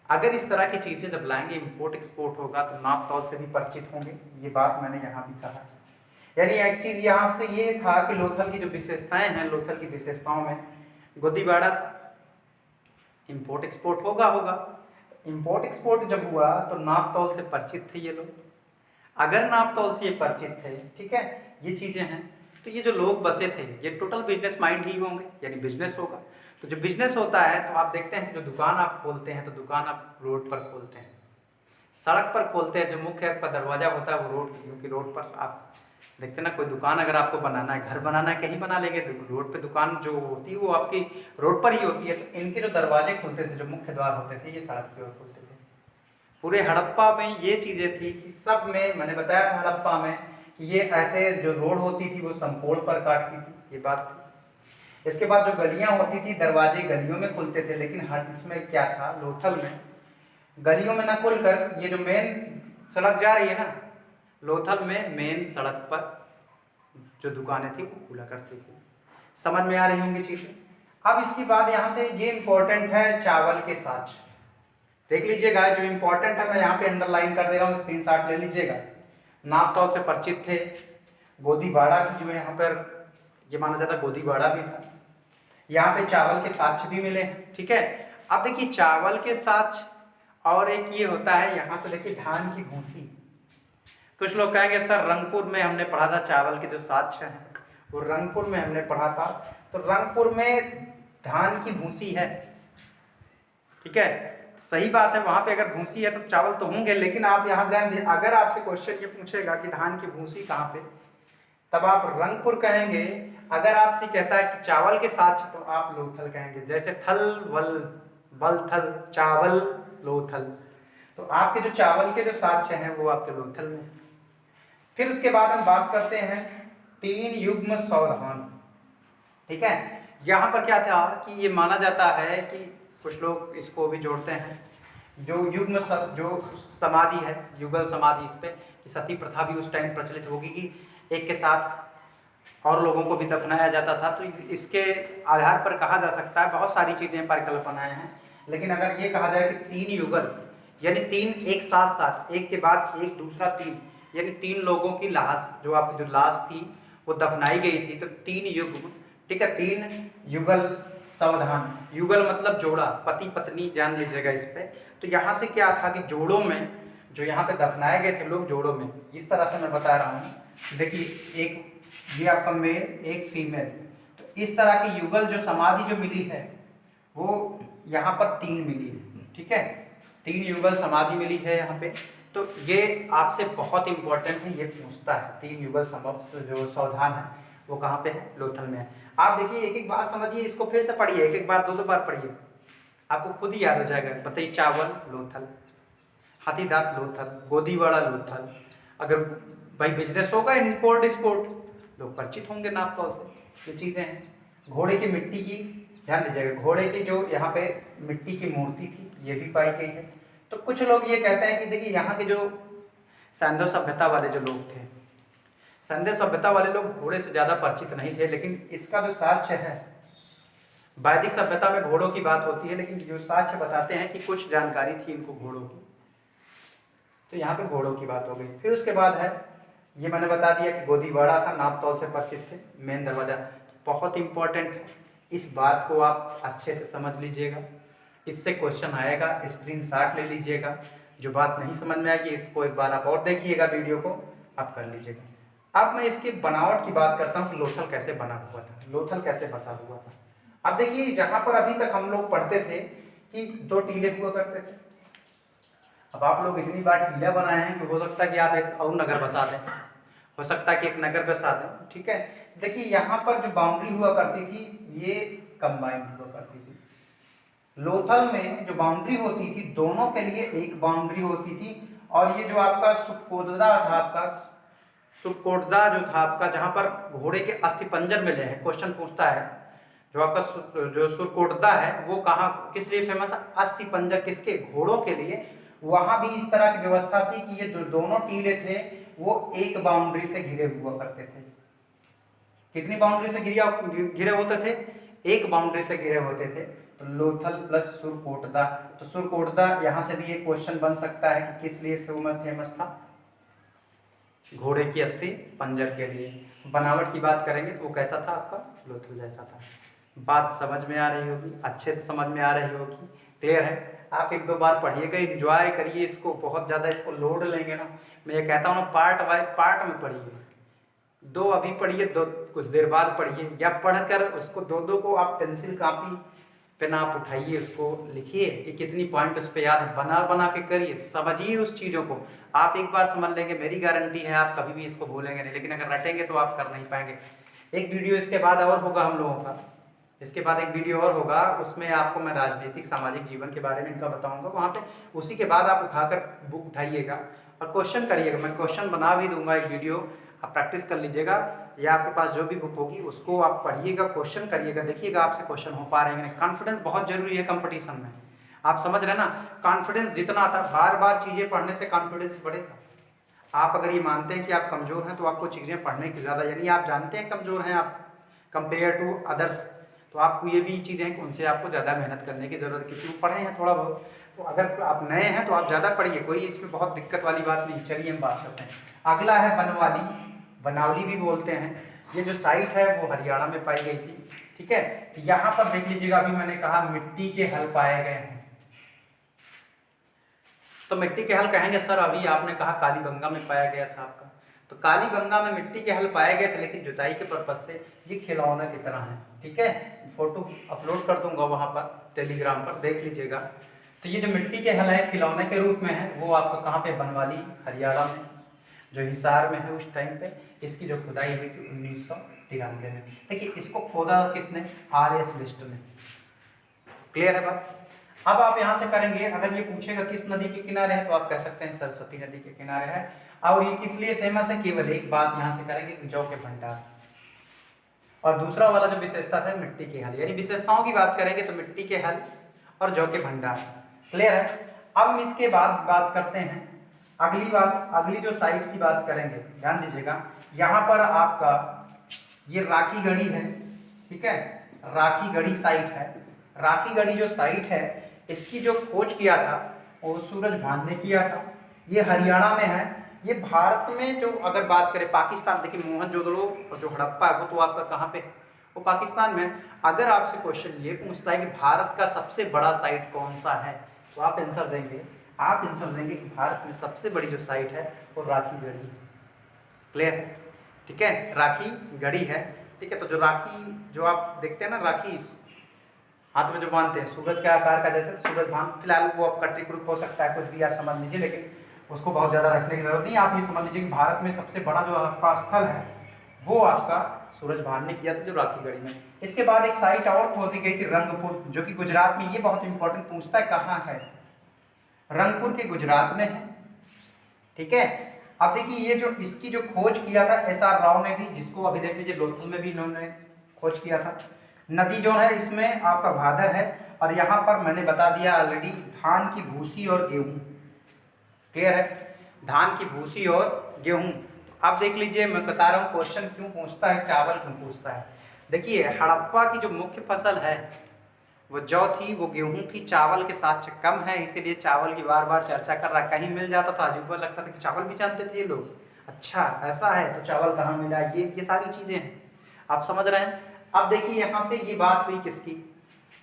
अगर इस तरह की चीज़ें जब लाएंगे, इम्पोर्ट एक्सपोर्ट होगा, तो नाप तौल से भी परिचित होंगे, ये बात मैंने यहाँ भी कहा। यानी एक चीज़ यहाँ से ये था कि लोथल की जो विशेषताएं हैं, लोथल की विशेषताओं में गोदीबाड़ा इम्पोर्ट एक्सपोर्ट होगा। इम्पोर्ट एक्सपोर्ट जब हुआ तो नाप तौल से परिचित थे ये लोग। अगर नाप तौल से ये परिचित थे, ठीक है, ये चीज़ें हैं, तो ये जो लोग बसे थे ये टोटल बिजनेस माइंड ही होंगे, यानी बिजनेस होगा। तो जो बिजनेस होता है, तो आप देखते हैं कि जो दुकान आप खोलते हैं, तो दुकान आप रोड पर खोलते हैं, सड़क पर खोलते हैं। जो मुख्य आपका दरवाजा होता है वो रोड, क्योंकि रोड पर आप देखते हैं ना, कोई दुकान अगर आपको बनाना है, घर बनाना है, कहीं बना लेंगे, तो रोड पे दुकान जो होती है वो आपकी रोड पर ही होती है। तो इनके जो दरवाजे खुलते थे, जो मुख्य द्वार होते थे, ये सड़क की ओर खुलते थे। पूरे हड़प्पा में ये चीज़ें थी कि सब में, मैंने बताया था हड़प्पा में कि ये ऐसे जो रोड होती थी वो संपोल पर काटती थी, ये बात थी। इसके बाद जो गलियां होती थी, दरवाजे गलियों में खुलते थे, लेकिन हर इसमें क्या था, लोथल में गलियों में ना खुलकर, ये जो मेन सड़क जा रही है ना, लोथल में मेन सड़क पर जो दुकानें थी वो खुला करती थी। समझ में आ रही होंगी चीजें। अब इसके बाद यहाँ से ये इंपॉर्टेंट है, चावल के साथ देख लीजिएगा, जो इंपॉर्टेंट है मैं यहाँ पे अंडरलाइन कर दे रहा हूँ, स्क्रीनशॉट ले लीजिएगा। नाप तौल से परिचित थे, गोदीबाड़ा की जो यहाँ पर ये माना जाता है गोदीबाड़ा भी था। यहाँ पे चावल के साक्ष्य भी मिले, ठीक है। अब देखिए चावल के साक्ष्य, और एक ये होता है यहाँ से देखिए धान की भूसी। कुछ लोग कहेंगे सर रंगपुर में हमने पढ़ा था चावल के जो साक्ष्य हैं, वो रंगपुर में हमने पढ़ा था, तो रंगपुर में धान की भूसी है, ठीक है, सही बात है। वहां पे अगर भूसी है तो चावल तो होंगे, लेकिन आप यहाँ ध्यान दीजिए, अगर आपसे क्वेश्चन ये पूछेगा कि धान की भूसी कहाँ पे, तब आप रंगपुर कहेंगे। अगर आपसे कहता है कि चावल के साक्ष्य, तो आप लोथल कहेंगे। जैसे थल वल बल थल चावल लोथल, तो आपके जो चावल के जो साक्ष्य हैं वो आपके लोथल में। फिर उसके बाद हम बात करते हैं तीन युग्म सावधान। ठीक है, यहाँ पर क्या था कि ये माना जाता है कि कुछ लोग इसको भी जोड़ते हैं, जो जो समाधि है, युगल समाधि, इस पे कि सती प्रथा भी उस टाइम प्रचलित होगी कि एक के साथ और लोगों को भी दफनाया जाता था। तो इसके आधार पर कहा जा सकता है, बहुत सारी चीज़ें परिकल्पनाएं हैं, लेकिन अगर ये कहा जाए कि तीन युगल यानी तीन एक साथ साथ, एक के बाद एक दूसरा तीन, यानी तीन लोगों की लाश, जो आपकी जो लाश थी वो दफनाई गई थी, तो तीन युग्म। ठीक है, तीन युगल सावधान। युगल मतलब जोड़ा, पति पत्नी, जान लीजिएगा इस पे। तो यहाँ से क्या था कि जोड़ों में जो यहाँ पे दफनाए गए थे लोग, जोड़ों में, इस तरह से मैं बता रहा हूँ। देखिए, एक ये आपका मेल, एक फीमेल, तो इस तरह की युगल जो समाधि जो मिली है वो यहाँ पर तीन मिली है। ठीक है, तीन युगल समाधि मिली है यहाँ पे। तो ये आपसे बहुत इंपॉर्टेंट है, ये पूछता है तीन युगल जो सावधान है वो कहाँ पे है, लोथल में है। आप देखिए, एक एक बात समझिए, इसको फिर से पढ़िए, एक एक बार दो दो बार पढ़िए, आपको खुद ही याद हो जाएगा। बतई चावल लोथल, हाथीदांत लोथल, गोदीवाड़ा लोथल। अगर भाई बिजनेस होगा इम्पोर्ट एक्सपोर्ट, लोग परिचित होंगे नाप तौल से, ये चीज़ें हैं। घोड़े की मिट्टी की, ध्यान दीजिएगा, घोड़े की जो यहाँ पे मिट्टी की मूर्ति थी ये भी पाई गई है। तो कुछ लोग ये कहते हैं कि देखिए, यहाँ के जो सैंधव सभ्यता वाले जो लोग थे, सैंधव सभ्यता वाले लोग घोड़े से ज़्यादा परिचित नहीं थे, लेकिन इसका जो साक्ष्य है, वैदिक सभ्यता में घोड़ों की बात होती है, लेकिन जो साक्ष्य बताते हैं कि कुछ जानकारी थी इनको घोड़ों की, तो यहाँ पे घोड़ों की बात हो गई। फिर उसके बाद है, ये मैंने बता दिया कि गोदीवाड़ा था, नाप तौल से परिचित थे, मेन दरवाजा। बहुत इंपॉर्टेंट है, इस बात को आप अच्छे से समझ लीजिएगा, इससे क्वेश्चन आएगा, स्क्रीनशॉट ले लीजिएगा। जो बात नहीं समझ में आएगी इसको एक बार आप और देखिएगा, वीडियो को आप कर लीजिएगा। अब मैं इसकी बनावट की बात करता हूँ कि लोथल कैसे बना हुआ था, लोथल कैसे बसा हुआ था। अब देखिए, जहाँ पर अभी तक हम लोग पढ़ते थे कि दो टीले हुआ करते थे, अब आप लोग इतनी बार टीला बनाए हैं कि हो सकता है कि आप एक और नगर बसा दें, हो सकता है कि एक नगर बसा दें। ठीक है, देखिए यहाँ पर जो बाउंड्री हुआ करती थी ये कंबाइंड हुआ करती थी। लोथल में जो बाउंड्री होती थी, दोनों के लिए एक बाउंड्री होती थी। और ये जो आपका सुकोटदा था, आपका सुकोटदा जो था आपका, जहाँ पर घोड़े के अस्थिपंजर मिले हैं, क्वेश्चन पूछता है, जो आपका जो सुरकोटदा है वो कहाँ, किस लिए फेमस है, अस्थिपंजर किसके, घोड़ों के लिए। वहां भी इस तरह की व्यवस्था थी कि ये जो दोनों टीले थे वो एक बाउंड्री से घिरे हुआ करते थे। कितनी बाउंड्री से घिरे होते थे, एक बाउंड्री से घिरे होते थे। तो लोथल प्लस सुरकोटदा, तो सुरकोटदा यहाँ से भी एक क्वेश्चन बन सकता है कि किस लिए फेमस था, घोड़े की अस्थि पंजर के लिए। बनावट की बात करेंगे तो वो कैसा था आपका, लोथल जैसा था। बात समझ में आ रही होगी, अच्छे से समझ में आ रही होगी, क्लियर है। आप एक दो बार पढ़िएगा, एंजॉय करिए इसको, बहुत ज़्यादा इसको लोड लेंगे ना, मैं ये कहता हूँ ना, पार्ट बाय पार्ट में पढ़िए। दो अभी पढ़िए, दो कुछ देर बाद पढ़िए, या पढ़कर उसको दो दो को आप पेंसिल कापी पेन आप उठाइए, उसको लिखिए कि कितनी पॉइंट उस पर याद है, बना बना के करिए, समझिए उस चीज़ों को। आप एक बार समझ लेंगे, मेरी गारंटी है आप कभी भी इसको भूलेंगे नहीं, लेकिन अगर रटेंगे तो आप कर नहीं पाएंगे। एक वीडियो इसके बाद और होगा हम लोगों का, इसके बाद एक वीडियो और होगा, उसमें आपको मैं राजनीतिक सामाजिक जीवन के बारे में इनका बताऊंगा, वहाँ पे उसी के बाद आप उठाकर बुक उठाइएगा और क्वेश्चन करिएगा। मैं क्वेश्चन बना भी दूंगा, एक वीडियो आप प्रैक्टिस कर लीजिएगा, या आपके पास जो भी बुक होगी उसको आप पढ़िएगा, क्वेश्चन करिएगा, देखिएगा आपसे क्वेश्चन हो पा रहे हैं। कॉन्फिडेंस बहुत जरूरी है कंपटीशन में, आप समझ रहे ना। कॉन्फिडेंस जितना आता है, बार बार चीज़ें पढ़ने से कॉन्फिडेंस बढ़ेगा। आप अगर ये मानते हैं कि आप कमज़ोर हैं तो आपको चीज़ें पढ़ने की ज़्यादा, यानी आप जानते हैं कमज़ोर हैं आप कंपेयर टू अदर्स, तो आपको ये भी चीज़ें हैं कि उनसे आपको ज़्यादा मेहनत करने की ज़रूरत है, क्योंकि वो पढ़े हैं थोड़ा बहुत। तो अगर आप नए हैं तो आप ज़्यादा पढ़िए, कोई इसमें बहुत दिक्कत वाली बात नहीं। चलिए हम बात करते हैं। अगला है बनवाली, बनावली भी बोलते हैं। ये जो साइट है वो हरियाणा में पाई गई थी। ठीक है, तो यहाँ पर देख लीजिएगा, अभी मैंने कहा मिट्टी के हल पाए गए हैं, तो मिट्टी के हल कहेंगे सर, अभी आपने कहा कालीबंगा में पाया गया था आपका, तो कालीबंगा में मिट्टी के हल पाए गए थे, लेकिन जुताई के पर्पज से ये खिलौने की तरह है। ठीक है, फोटो अपलोड कर दूंगा वहाँ पर टेलीग्राम पर, देख लीजिएगा। तो ये जो मिट्टी के हल है खिलौने के रूप में है, वो आपका कहाँ पे, बनवाली हरियाणा में, जो हिसार में है उस टाइम पे। इसकी जो खुदाई हुई थी 1993 में। देखिए, इसको खोदा किसने, RS बिष्ट ने। क्लियर है बात। अब आप यहाँ से करेंगे, अगर ये पूछेगा किस नदी के किनारे है तो आप कह सकते हैं सरस्वती नदी के किनारे है। और ये किस लिए फेमस है, केवल एक बात यहाँ से करेंगे कि जौ के भंडार। और दूसरा वाला जो विशेषता था मिट्टी के हल, यानी विशेषताओं की बात करेंगे तो मिट्टी के हल और जौ के भंडार। क्लियर है। अब हम इसके बाद बात करते हैं अगली बात, अगली जो साइट की बात करेंगे, ध्यान दीजिएगा। यहाँ पर आपका ये राखी गढ़ी है, ठीक है, राखी गढ़ी साइट है। राखी गढ़ी जो साइट है इसकी जो खोज किया था वो सूरज भान ने किया था। ये हरियाणा में है। ये भारत में जो अगर बात करें पाकिस्तान, देखिए मोहनजोदड़ो और जो हड़प्पा है वो तो आपका कहाँ पे, वो पाकिस्तान में। अगर आपसे क्वेश्चन ये पूछता है कि भारत का सबसे बड़ा साइट कौन सा है तो आप आंसर देंगे, आप आंसर देंगे कि भारत में सबसे बड़ी जो साइट है वो राखी गढ़ी है। क्लियर है, ठीक है, राखी गढ़ी है। ठीक है, तो जो राखी जो आप देखते हैं ना, राखी हाथ में जो बांधते हैं सूरज के आकार का, जैसे सूरज बांध, फिलहाल वो आप कट्टी कुरुक हो सकता है, कुछ भी आप समझ लीजिए, लेकिन उसको बहुत ज़्यादा रखने की जरूरत नहीं। आप ये समझ लीजिए कि भारत में सबसे बड़ा जो आपका स्थल है वो आपका सूरज भान ने किया था, जो राखी गढ़ी में। इसके बाद एक साइट और खोदी गई थी रंगपुर, जो कि गुजरात में। ये बहुत इंपॉर्टेंट पूछता है कहाँ है, रंगपुर के गुजरात में है। ठीक है, अब देखिए ये जो इसकी जो खोज किया था SR राव ने भी, जिसको अभी देख लीजिए लोथल में भी इन्होंने खोज किया था। नदी जो है इसमें आपका भादर है, और यहाँ पर मैंने बता दिया ऑलरेडी धान की भूसी और गेहूं। क्लियर है, धान की भूसी और गेहूं। आप देख लीजिए, मैं बता रहा हूँ क्वेश्चन क्यों पूछता है, चावल क्यों पूछता है। देखिए हड़प्पा की जो मुख्य फसल है वो जौ थी, वो गेहूं थी, चावल के साथ कम है, इसीलिए चावल की बार बार चर्चा कर रहा है। कहीं मिल जाता था अजूबा लगता था कि चावल भी जानते थे ये लोग, अच्छा ऐसा है तो चावल कहाँ मिला, ये सारी चीजें हैं, आप समझ रहे हैं। अब देखिए यहाँ से ये बात हुई किसकी,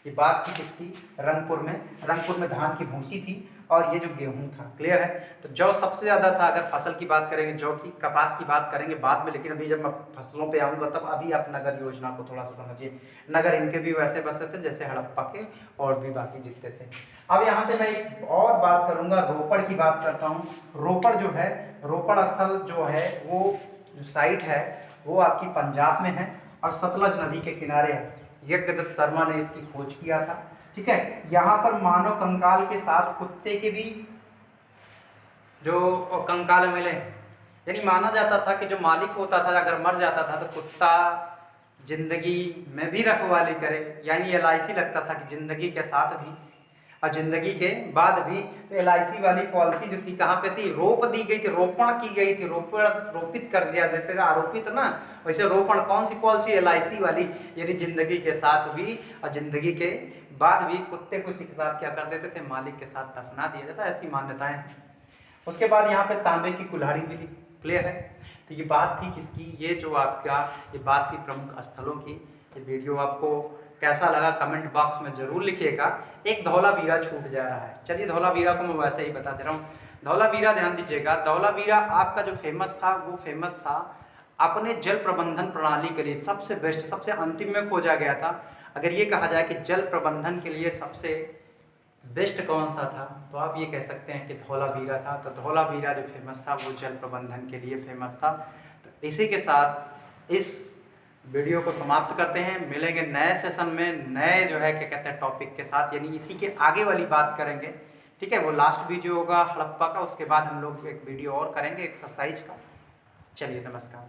ये बात थी किसकी, रंगपुर में। रंगपुर में धान की भूसी थी और ये जो गेहूं था। क्लियर है, तो जौ सबसे ज्यादा था। अगर फसल की बात करेंगे जौ की, कपास की बात करेंगे बाद में, लेकिन अभी जब मैं फसलों पे आऊंगा तब अभी आप नगर योजना को थोड़ा सा समझिए। नगर इनके भी वैसे बसे थे जैसे हड़प्पा के और भी बाकी जितने थे। अब यहाँ से मैं एक और बात करूंगा, रोपड़ की बात करता हूँ। रोपड़ जो है, रोपड़ स्थल जो है वो जो साइट है वो आपकी पंजाब में है और सतलज नदी के किनारे है। यज्ञदत्त शर्मा ने इसकी खोज किया था। ठीक है, यहाँ पर मानव कंकाल के साथ कुत्ते के भी जो कंकाल मिले, यानी माना जाता था कि जो मालिक होता था अगर मर जाता था तो कुत्ता जिंदगी में भी रखवाली करे, यानी LIC लगता था कि जिंदगी के साथ भी और जिंदगी के बाद भी। तो LIC वाली पॉलिसी जो थी कहाँ पे थी, रोप दी गई थी, रोपण की गई थी, रोपित कर दिया, जैसे आरोपित ना, वैसे रोपण। कौन सी पॉलिसी, LIC वाली, यानी जिंदगी के साथ भी और जिंदगी के बाद भी कुत्ते को उसी के साथ क्या कर देते थे, मालिक के साथ दफना दिया जाता, ऐसी मान्यताएं। उसके बाद यहाँ पे तांबे की कुल्हाड़ी मिली। क्लियर है, तो ये बात थी किसकी, ये जो आपका ये बात थी प्रमुख स्थलों की। ये वीडियो आपको कैसा लगा कमेंट बॉक्स में जरूर लिखिएगा। एक धौलावीरा छूट जा रहा है, चलिए धौलावीरा को मैं वैसे ही बता दे रहा हूँ। धौलावीरा ध्यान दीजिएगा, धौलावीरा आपका जो फेमस था वो फेमस था अपने जल प्रबंधन प्रणाली के लिए, सबसे बेस्ट, सबसे अंतिम में खोजा गया था। अगर ये कहा जाए कि जल प्रबंधन के लिए सबसे बेस्ट कौन सा था तो आप ये कह सकते हैं कि धौलावीरा था। तो धौलावीरा जो फेमस था वो जल प्रबंधन के लिए फेमस था। तो इसी के साथ इस वीडियो को समाप्त करते हैं, मिलेंगे नए सेशन में नए जो है क्या कहते हैं टॉपिक के साथ, यानी इसी के आगे वाली बात करेंगे। ठीक है, वो लास्ट वीडियो होगा हड़प्पा का, उसके बाद हम लोग एक वीडियो और करेंगे एक्सरसाइज का। चलिए नमस्कार।